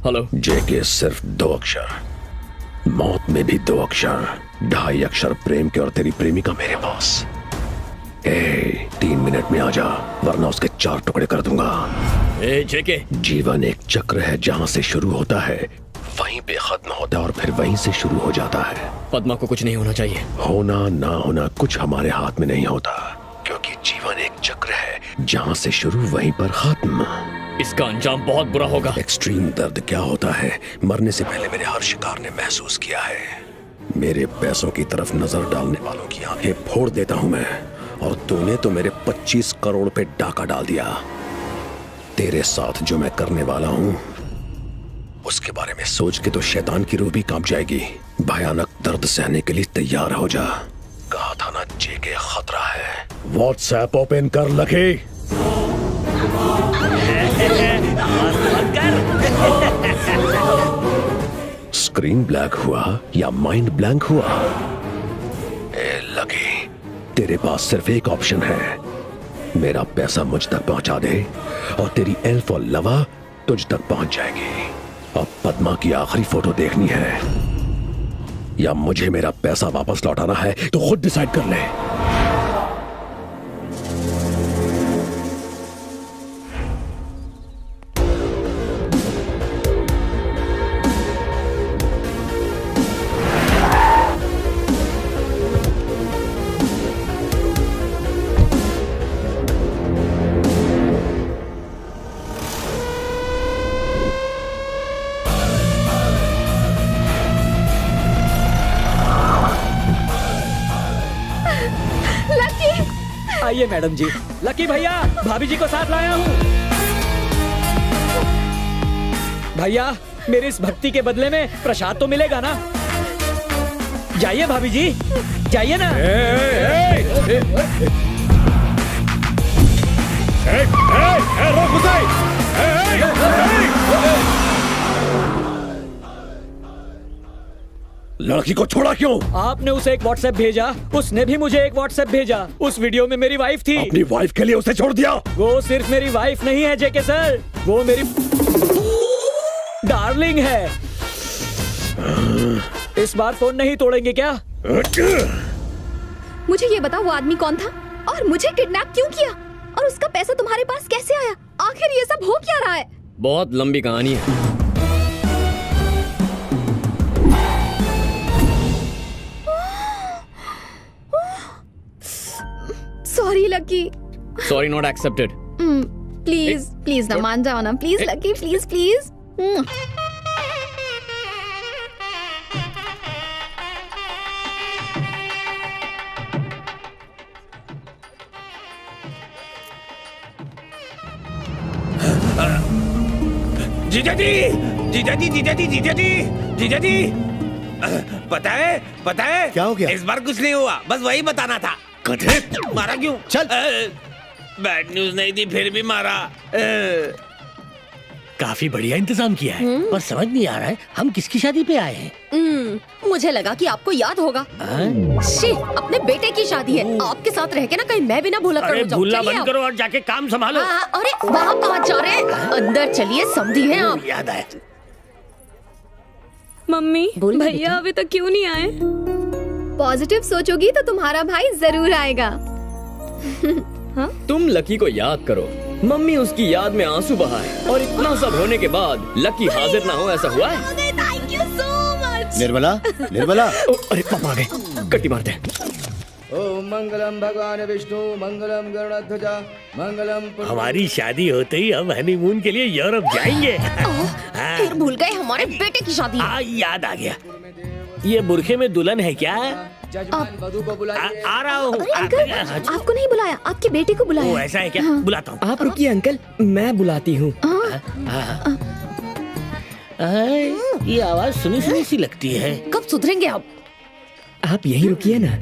हेलो। जेके सिर्फ 2 अक्षर, मौत में भी 2 अक्षर, 2.5 अक्षर प्रेम के और तेरी प्रेमिका मेरे पास। 3 मिनट में आजा, वरना उसके 4 टुकड़े कर दूंगा। जेके, जीवन एक चक्र है, जहाँ से शुरू होता है वहीं पे खत्म होता है और फिर वहीं से शुरू हो जाता है। पद्मा को कुछ नहीं होना चाहिए। होना ना होना कुछ हमारे हाथ में नहीं होता, क्योंकि जीवन एक चक्र है, जहाँ से शुरू वहीं पर खत्म। इसका अंजाम बहुत बुरा होगा। एक्सट्रीम दर्द क्या होता है, मरने से पहले मेरे हर शिकार ने महसूस किया है। मेरे पैसों की तरफ नजर डालने वालों की आंखें फोड़ देता हूं मैं, और तूने तो मेरे 25 करोड़ पे डाका डाल दिया। तेरे साथ जो मैं करने वाला हूं, उसके बारे में सोच के तो शैतान की रूह भी कांप जाएगी। भयानक दर्द सहने के लिए तैयार हो जा। कहा था ना जेके खतरा है। व्हाट्सएप ओपन कर लगे। स्क्रीन ब्लैक हुआ या माइंड ब्लैंक हुआ? लगे, तेरे पास सिर्फ एक ऑप्शन है। मेरा पैसा मुझ तक पहुंचा दे और तेरी एल्फ और लवा तुझ तक पहुंच जाएगी। अब पद्मा की आखिरी फोटो देखनी है या मुझे मेरा पैसा वापस लौटाना है, तो खुद डिसाइड कर ले। आइए मैडम जी। लकी भैया, भाभी जी को साथ लाया हूँ। भैया मेरी इस भक्ति के बदले में प्रसाद तो मिलेगा ना? जाइए भाभी जी, जाइए ना। लड़की को छोड़ा क्यों? आपने उसे एक व्हाट्सएप भेजा, उसने भी मुझे एक व्हाट्सएप भेजा। उस वीडियो में मेरी वाइफ थी। अपनी वाइफ के लिए उसे छोड़ दिया? वो सिर्फ मेरी वाइफ नहीं है जेके सर, वो मेरी डार्लिंग है। इस बार फोन नहीं तोड़ेंगे क्या? मुझे ये बताओ वो आदमी कौन था और मुझे किडनैप क्यों किया और उसका पैसा तुम्हारे पास कैसे आया? आखिर ये सब हो क्या रहा है? बहुत लंबी कहानी है। Sorry lucky. Sorry not accepted. Please please ना मान जाओ ना, प्लीज लकी, प्लीज प्लीज। जीजा जी, जीजा जी, जीजा जी, जीजा जी, जीजा जी, पता है क्या हो गया? इस बार कुछ नहीं हुआ, बस वही बताना था। मारा क्यों? चल। बैड न्यूज नहीं थी फिर भी मारा। काफी बढ़िया इंतजाम किया है, पर समझ नहीं आ रहा है हम किसकी शादी पे आए हैं। मुझे लगा कि आपको याद होगा। अपने बेटे की शादी है, आपके साथ रह के ना कहीं मैं भी ना भूला अरे भूलना बंद करो और जाके काम संभालो। अरे वहाँ कहाँ जा रहे हैं? अंदर चलिए, समझी हैं आप। याद आया। मम्मी भैया अभी तक क्यों नहीं आए? पॉजिटिव सोचोगी तो तुम्हारा भाई जरूर आएगा। तुम लकी को याद करो, मम्मी उसकी याद में आंसू बहाए और इतना सब होने के बाद लकी हाजिर ना हो, ऐसा हुआ है? Thank you so much. Nirmala, Nirmala. अरे पापा आ गए, कट्टी मारते हैं। ओम मंगलम भगवान विष्णु मंगलम गरुड़ध्वजा मंगलम। हमारी शादी होते ही हम हनीमून के लिए यूरोप जाएंगे। फिर भूल गए हमारे बेटे की शादी। याद आ गया। ये बुरखे में दुल्हन है क्या? वधू को बुलाइए। आ रहा हूँ। अंकल, आपको नहीं बुलाया, आपके बेटे को बुलाया। वो ऐसा है क्या? बुलाता हूँ। आप रुकिए अंकल, मैं बुलाती हूँ। ये आवाज सुनी सुनी सी लगती है। कब सुधरेंगे आप? आप यहीं रुकिए ना।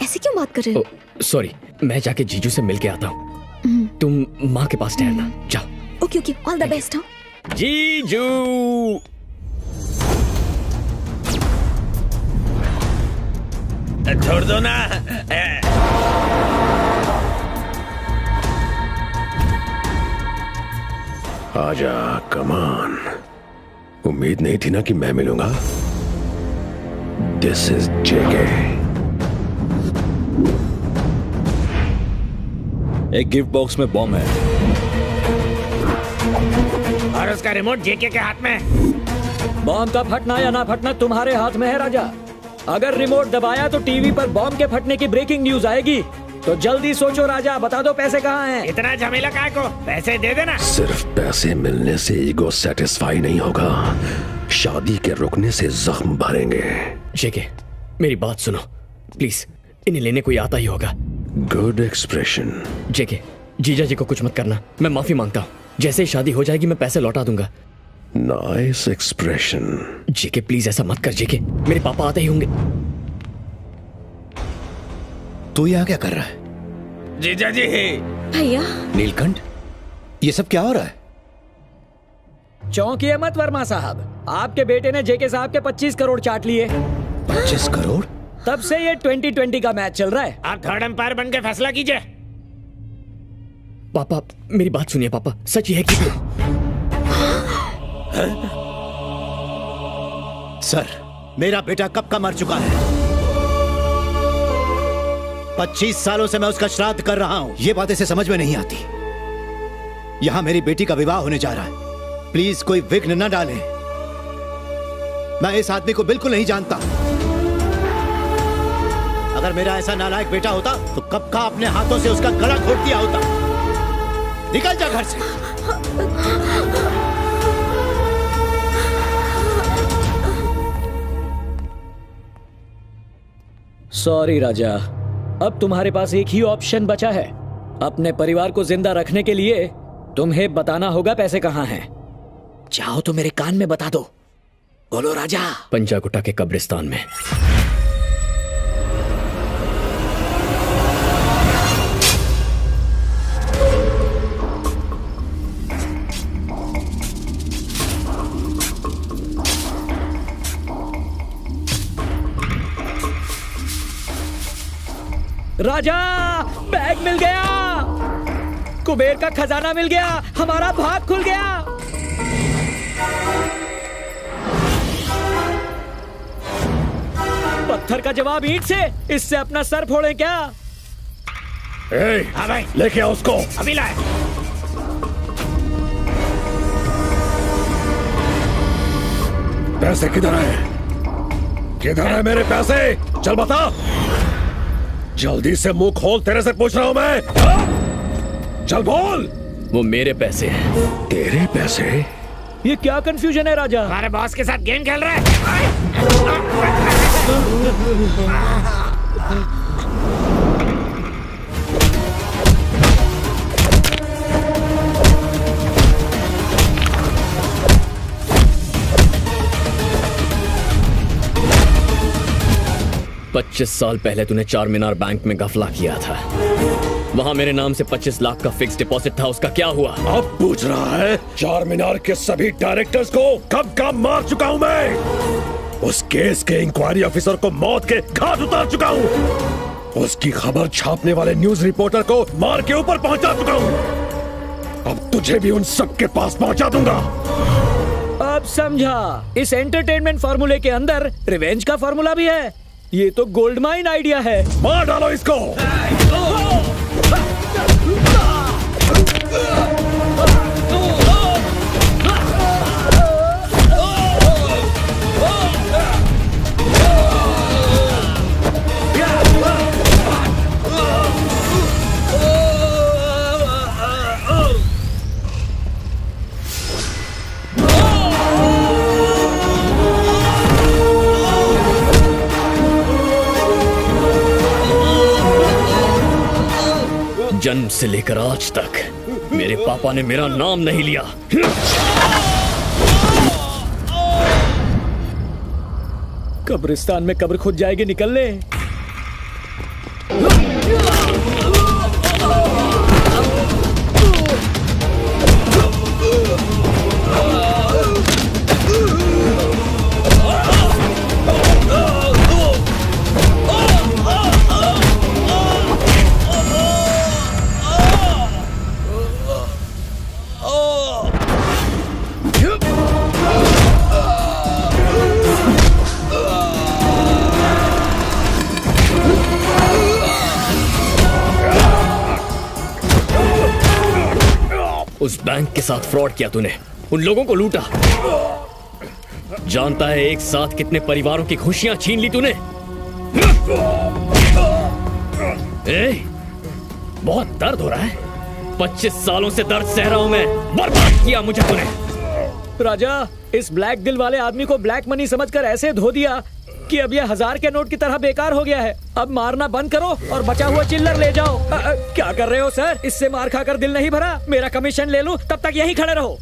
ऐसे क्यों बात कर रहे हो? सॉरी, मैं जाके जीजू से मिल के आता हूँ। तुम माँ के पास ठहरना, जाओ। Okay okay, all the best. जीजू छोड़ दो ना। आजा, कमान। उम्मीद नहीं थी ना कि मैं मिलूंगा। दिस इज जेके। एक गिफ्ट बॉक्स में बॉम्ब है और उसका रिमोट जेके के हाथ में है। बॉम्ब का फटना या ना फटना तुम्हारे हाथ में है राजा। अगर रिमोट दबाया तो टीवी पर बॉम्ब के फटने की ब्रेकिंग न्यूज आएगी। तो जल्दी सोचो राजा, बता दो पैसे कहाँ हैं? इतना झमेला काय को? पैसे दे देना। सिर्फ पैसे मिलने से ईगो सेटिस्फाई नहीं होगा, शादी के रुकने से जख्म भरेंगे। जेके, मेरी बात सुनो प्लीज, इन्हें लेने कोई आता ही होगा। Good expression. जेके, जीजा जी को कुछ मत करना, मैं माफी मांगता हूँ। जैसे ही शादी हो जाएगी मैं पैसे लौटा दूंगा। Nice expression. जेके प्लीज ऐसा मत कर जेके, मेरे पापा आते ही होंगे। तू यहाँ क्या कर रहा है? जीजा जी। भैया। नीलकंठ, ये सब क्या हो रहा है? चौंकिए मत वर्मा साहब, आपके बेटे ने जेके साहब के 25 करोड़ चाट लिए। 25 करोड़? तब से ये 2020 का मैच चल रहा है। आप थर्ड एम्पायर बन के फैसला कीजिए। पापा मेरी बात सुनिए पापा, सच ये है कि सर, मेरा बेटा कब का मर चुका है। 25 सालों से मैं उसका श्राद्ध कर रहा हूं। ये बात इसे समझ में नहीं आती। यहां मेरी बेटी का विवाह होने जा रहा है, प्लीज कोई विघ्न न डालें। मैं इस आदमी को बिल्कुल नहीं जानता। अगर मेरा ऐसा नालायक बेटा होता तो कब का अपने हाथों से उसका गला घोट दिया होता। निकल जा घर से। सॉरी राजा, अब तुम्हारे पास एक ही ऑप्शन बचा है। अपने परिवार को जिंदा रखने के लिए तुम्हें बताना होगा पैसे कहाँ हैं। चाहो तो मेरे कान में बता दो। बोलो राजा। पंजाकुटा के कब्रिस्तान में। राजा, बैग मिल गया, कुबेर का खजाना मिल गया, हमारा भाग खुल गया। पत्थर का जवाब ईंट से, इससे अपना सर फोड़े क्या? हाँ भाई, लेके आओ उसको। अभी लाए। पैसे किधर है? किधर है मेरे पैसे? चल बता। जल्दी से मुंह खोल, तेरे से पूछ रहा हूं मैं। हाँ? चल बोल। वो मेरे पैसे हैं। तेरे पैसे? ये क्या कंफ्यूजन है राजा? हमारे बॉस के साथ गेम खेल रहा है। 25 साल पहले तूने चार मीनार बैंक में गफला किया था। वहां मेरे नाम से 25 लाख का फिक्स डिपॉजिट था, उसका क्या हुआ? अब पूछ रहा है? चार मीनार के सभी डायरेक्टर्स को कब का मार चुका हूं मैं। उस केस के इंक्वायरी ऑफिसर को मौत के घाट उतार चुका हूं। उसकी खबर छापने वाले न्यूज रिपोर्टर को मार के ऊपर पहुंचा चुका हूं। अब तुझे भी उन सबके पास पहुंचा दूंगा। अब समझा, इस एंटरटेनमेंट फार्मूले के अंदर रिवेंज का फार्मूला भी है। ये तो गोल्ड माइन आइडिया है। मार डालो इसको। जन्म से लेकर आज तक मेरे पापा ने मेरा नाम नहीं लिया। कब्रिस्तान में कब्र खुद जाएगी, निकल ले। उस बैंक के साथ फ्रॉड किया तूने, उन लोगों को लूटा। जानता है एक साथ कितने परिवारों की खुशियां छीन ली तूने। बहुत दर्द हो रहा है। 25 सालों से दर्द सह रहा हूं मैं। बर्बाद किया मुझे तूने। राजा, इस ब्लैक दिल वाले आदमी को ब्लैक मनी समझकर ऐसे धो दिया कि अब ये 1000 के नोट की तरह बेकार हो गया है। अब मारना बंद करो और बचा हुआ चिल्लर ले जाओ। क्या कर रहे हो सर? इससे मार खाकर दिल नहीं भरा। मेरा कमीशन ले लूं, तब तक यहीं खड़े रहो।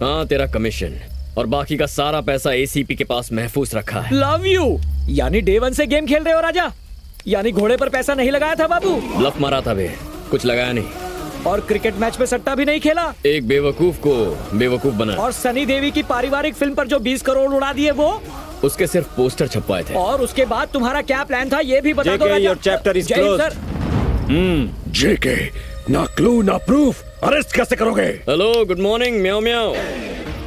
हाँ, तेरा कमीशन और बाकी का सारा पैसा एसीपी के पास महफूज रखा है। Love you. यानी डे 1 से गेम खेल रहे हो राजा? यानी घोड़े पर पैसा नहीं लगाया था बाबू? ब्लफ मारा था बे, कुछ लगाया नहीं। और क्रिकेट मैच में सट्टा भी नहीं खेला? एक बेवकूफ को बेवकूफ बना। और सनी देवी की पारिवारिक फिल्म पर जो 20 करोड़ उड़ा दिए वो? उसके सिर्फ पोस्टर छपवाए थे। और उसके बाद तुम्हारा क्या प्लान था ये भी बता दो। Your chapter is closed. JK, ना क्लू ना प्रूफ, अरेस्ट कैसे करोगे? हेलो, गुड मॉर्निंग म्याओ म्याओ।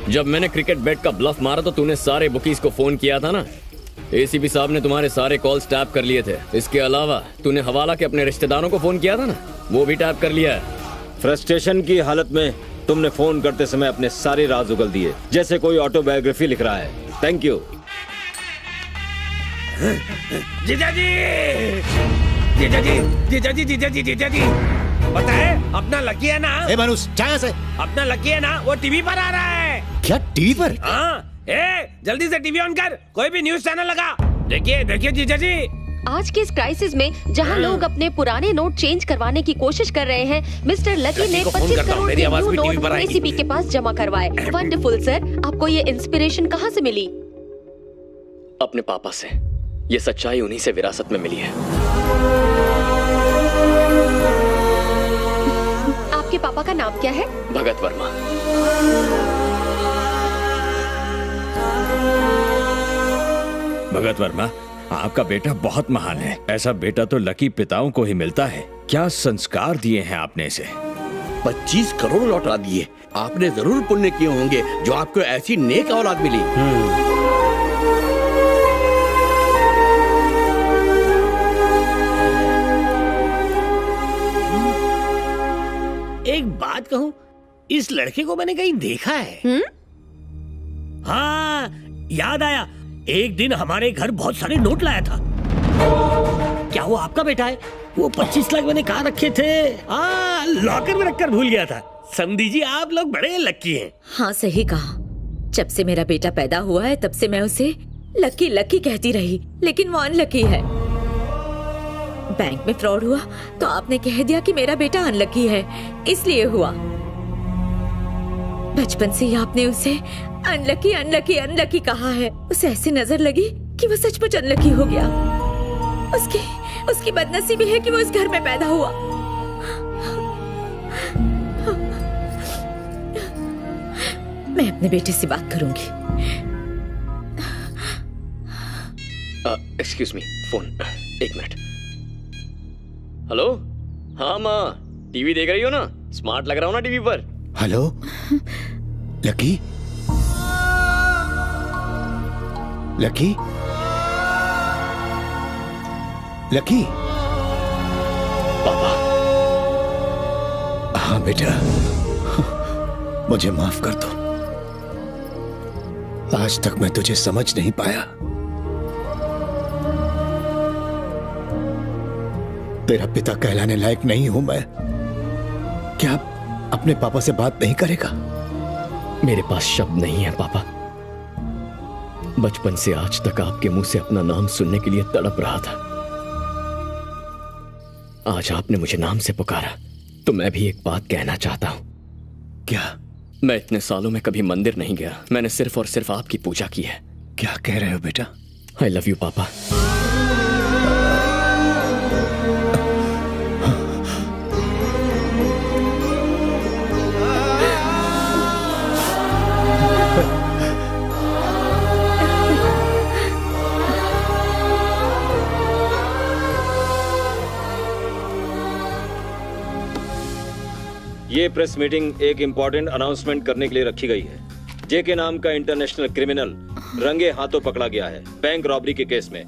जब मैंने क्रिकेट बैट का ब्लफ मारा तो तूने सारे बुकीज को फोन किया था ना। एसीपी साहब ने तुम्हारे सारे कॉल्स टैप कर लिए थे। इसके अलावा तूने हवाला के अपने रिश्तेदारों को फोन किया था ना, वो भी टैप कर लिया है। फ्रस्ट्रेशन की हालत में तुमने फोन करते समय अपने सारे राज उगल दिए, जैसे कोई ऑटोबायोग्राफी लिख रहा है। Thank you. जीजा जी, जीजा जी, जीजा जी, जीजा जी, जीजा जी, पता है अपना लकी है ना? ए मनुष, क्या से? अपना लकी है ना, वो टीवी पर आ रहा है। क्या टीवी पर? हाँ, जल्दी से टीवी ऑन कर, कोई भी न्यूज चैनल लगा। देखिए देखिए जीजा जी, आज के इस क्राइसिस में जहां लोग अपने पुराने नोट चेंज करवाने की कोशिश कर रहे हैं, मिस्टर लकी ने 25 करोड़ के न्यू नोट एसीबी के पास जमा करवाए। वंडरफुल सर, आपको ये इंस्पिरेशन कहाँ से मिली? अपने पापा से। ये सच्चाई उन्हीं से विरासत में मिली है। आपके पापा का नाम क्या है? भगत वर्मा। भगत वर्मा, आपका बेटा बहुत महान है। ऐसा बेटा तो लकी पिताओं को ही मिलता है। क्या संस्कार दिए हैं आपने इसे? 25 करोड़ लौटा दिए। आपने जरूर पुण्य किए होंगे जो आपको ऐसी नेक औलाद मिली। एक बात कहूं, इस लड़के को मैंने कहीं देखा है। हाँ, याद आया, एक दिन हमारे घर बहुत सारे नोट लाया था। क्या वो आपका बेटा है? वो 25 लाख मैंने कहाँ रखे थे? हाँ, लॉकर में रखकर भूल गया था। समझी जी, आप लोग बड़े लकी हैं। हाँ, सही कहा। जब से मेरा बेटा पैदा हुआ है तब से मैं उसे लकी लकी कहती रही, लेकिन वो अनलकी है। बैंक में फ्रॉड हुआ तो आपने कह दिया कि मेरा बेटा अनलकी है, इसलिए हुआ। बचपन से ही आपने उसे अनलकी अनलकी अनलकी कहा है। उसे ऐसी नजर लगी कि वो सचमुच अनलकी हो गया। उसकी बदनसीबी है कि वो इस घर में पैदा हुआ। मैं अपने बेटे से बात करूंगी। Excuse me, phone. एक मिनट। हेलो। हाँ माँ, टीवी देख रही हो ना? स्मार्ट लग रहा हूँ ना टीवी पर? Hello lucky. Lucky lucky. पापा। हाँ बेटा, मुझे माफ कर दो। आज तक मैं तुझे समझ नहीं पाया। तेरा पिता कहलाने लायक नहीं हूं मैं। क्या अपने पापा से बात नहीं करेगा? मेरे पास शब्द नहीं है पापा। बचपन से आज तक आपके मुंह से अपना नाम सुनने के लिए तड़प रहा था। आज आपने मुझे नाम से पुकारा तो मैं भी एक बात कहना चाहता हूं। क्या? मैं इतने सालों में कभी मंदिर नहीं गया। मैंने सिर्फ और सिर्फ आपकी पूजा की है। क्या कह रहे हो बेटा? आई लव यू पापा। ये प्रेस मीटिंग एक इम्पोर्टेंट अनाउंसमेंट करने के लिए रखी गई है। जेके नाम का इंटरनेशनल क्रिमिनल रंगे हाथों पकड़ा गया है। बैंक रॉबरी के केस में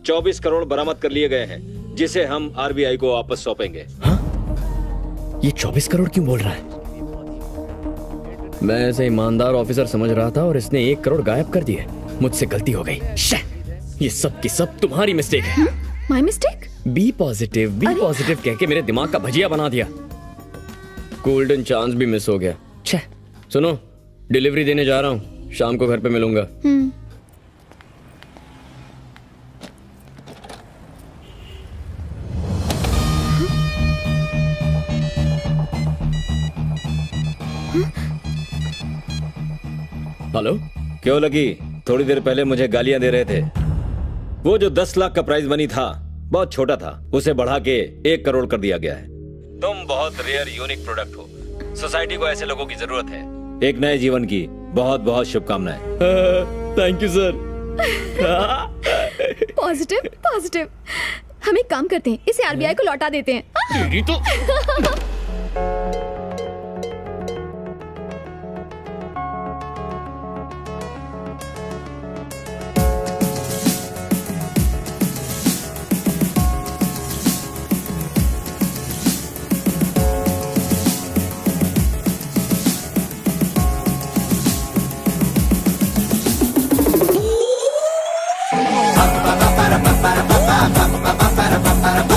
24 करोड़ बरामद कर लिए गए हैं, जिसे हम आरबीआई को वापस सौंपेंगे। हाँ? ये 24 करोड़ क्यों बोल रहा है? मैं ऐसे ईमानदार ऑफिसर समझ रहा था और इसने 1 करोड़ गायब कर दिए। मुझसे गलती हो गई। ये सब की सब तुम्हारी मिस्टेक है। My mistake? बी पॉजिटिव कह के मेरे दिमाग का भजिया बना दिया। गोल्डन चांस भी मिस हो गया। छे, सुनो, डिलीवरी देने जा रहा हूँ। शाम को घर पे मिलूंगा। हेलो। क्यों लगी? थोड़ी देर पहले मुझे गालियां दे रहे थे। वो जो 10 लाख का प्राइज मनी था बहुत छोटा था, उसे बढ़ा के 1 करोड़ कर दिया गया है। तुम बहुत रेयर यूनिक प्रोडक्ट हो। सोसाइटी को ऐसे लोगों की जरूरत है। एक नए जीवन की बहुत बहुत शुभकामनाएं। Thank you sir. Positive positive. हम एक काम करते हैं, इसे आरबीआई को लौटा देते हैं। तेरी तो Ba ba ba ba ba ba ba ba ba ba ba ba ba ba ba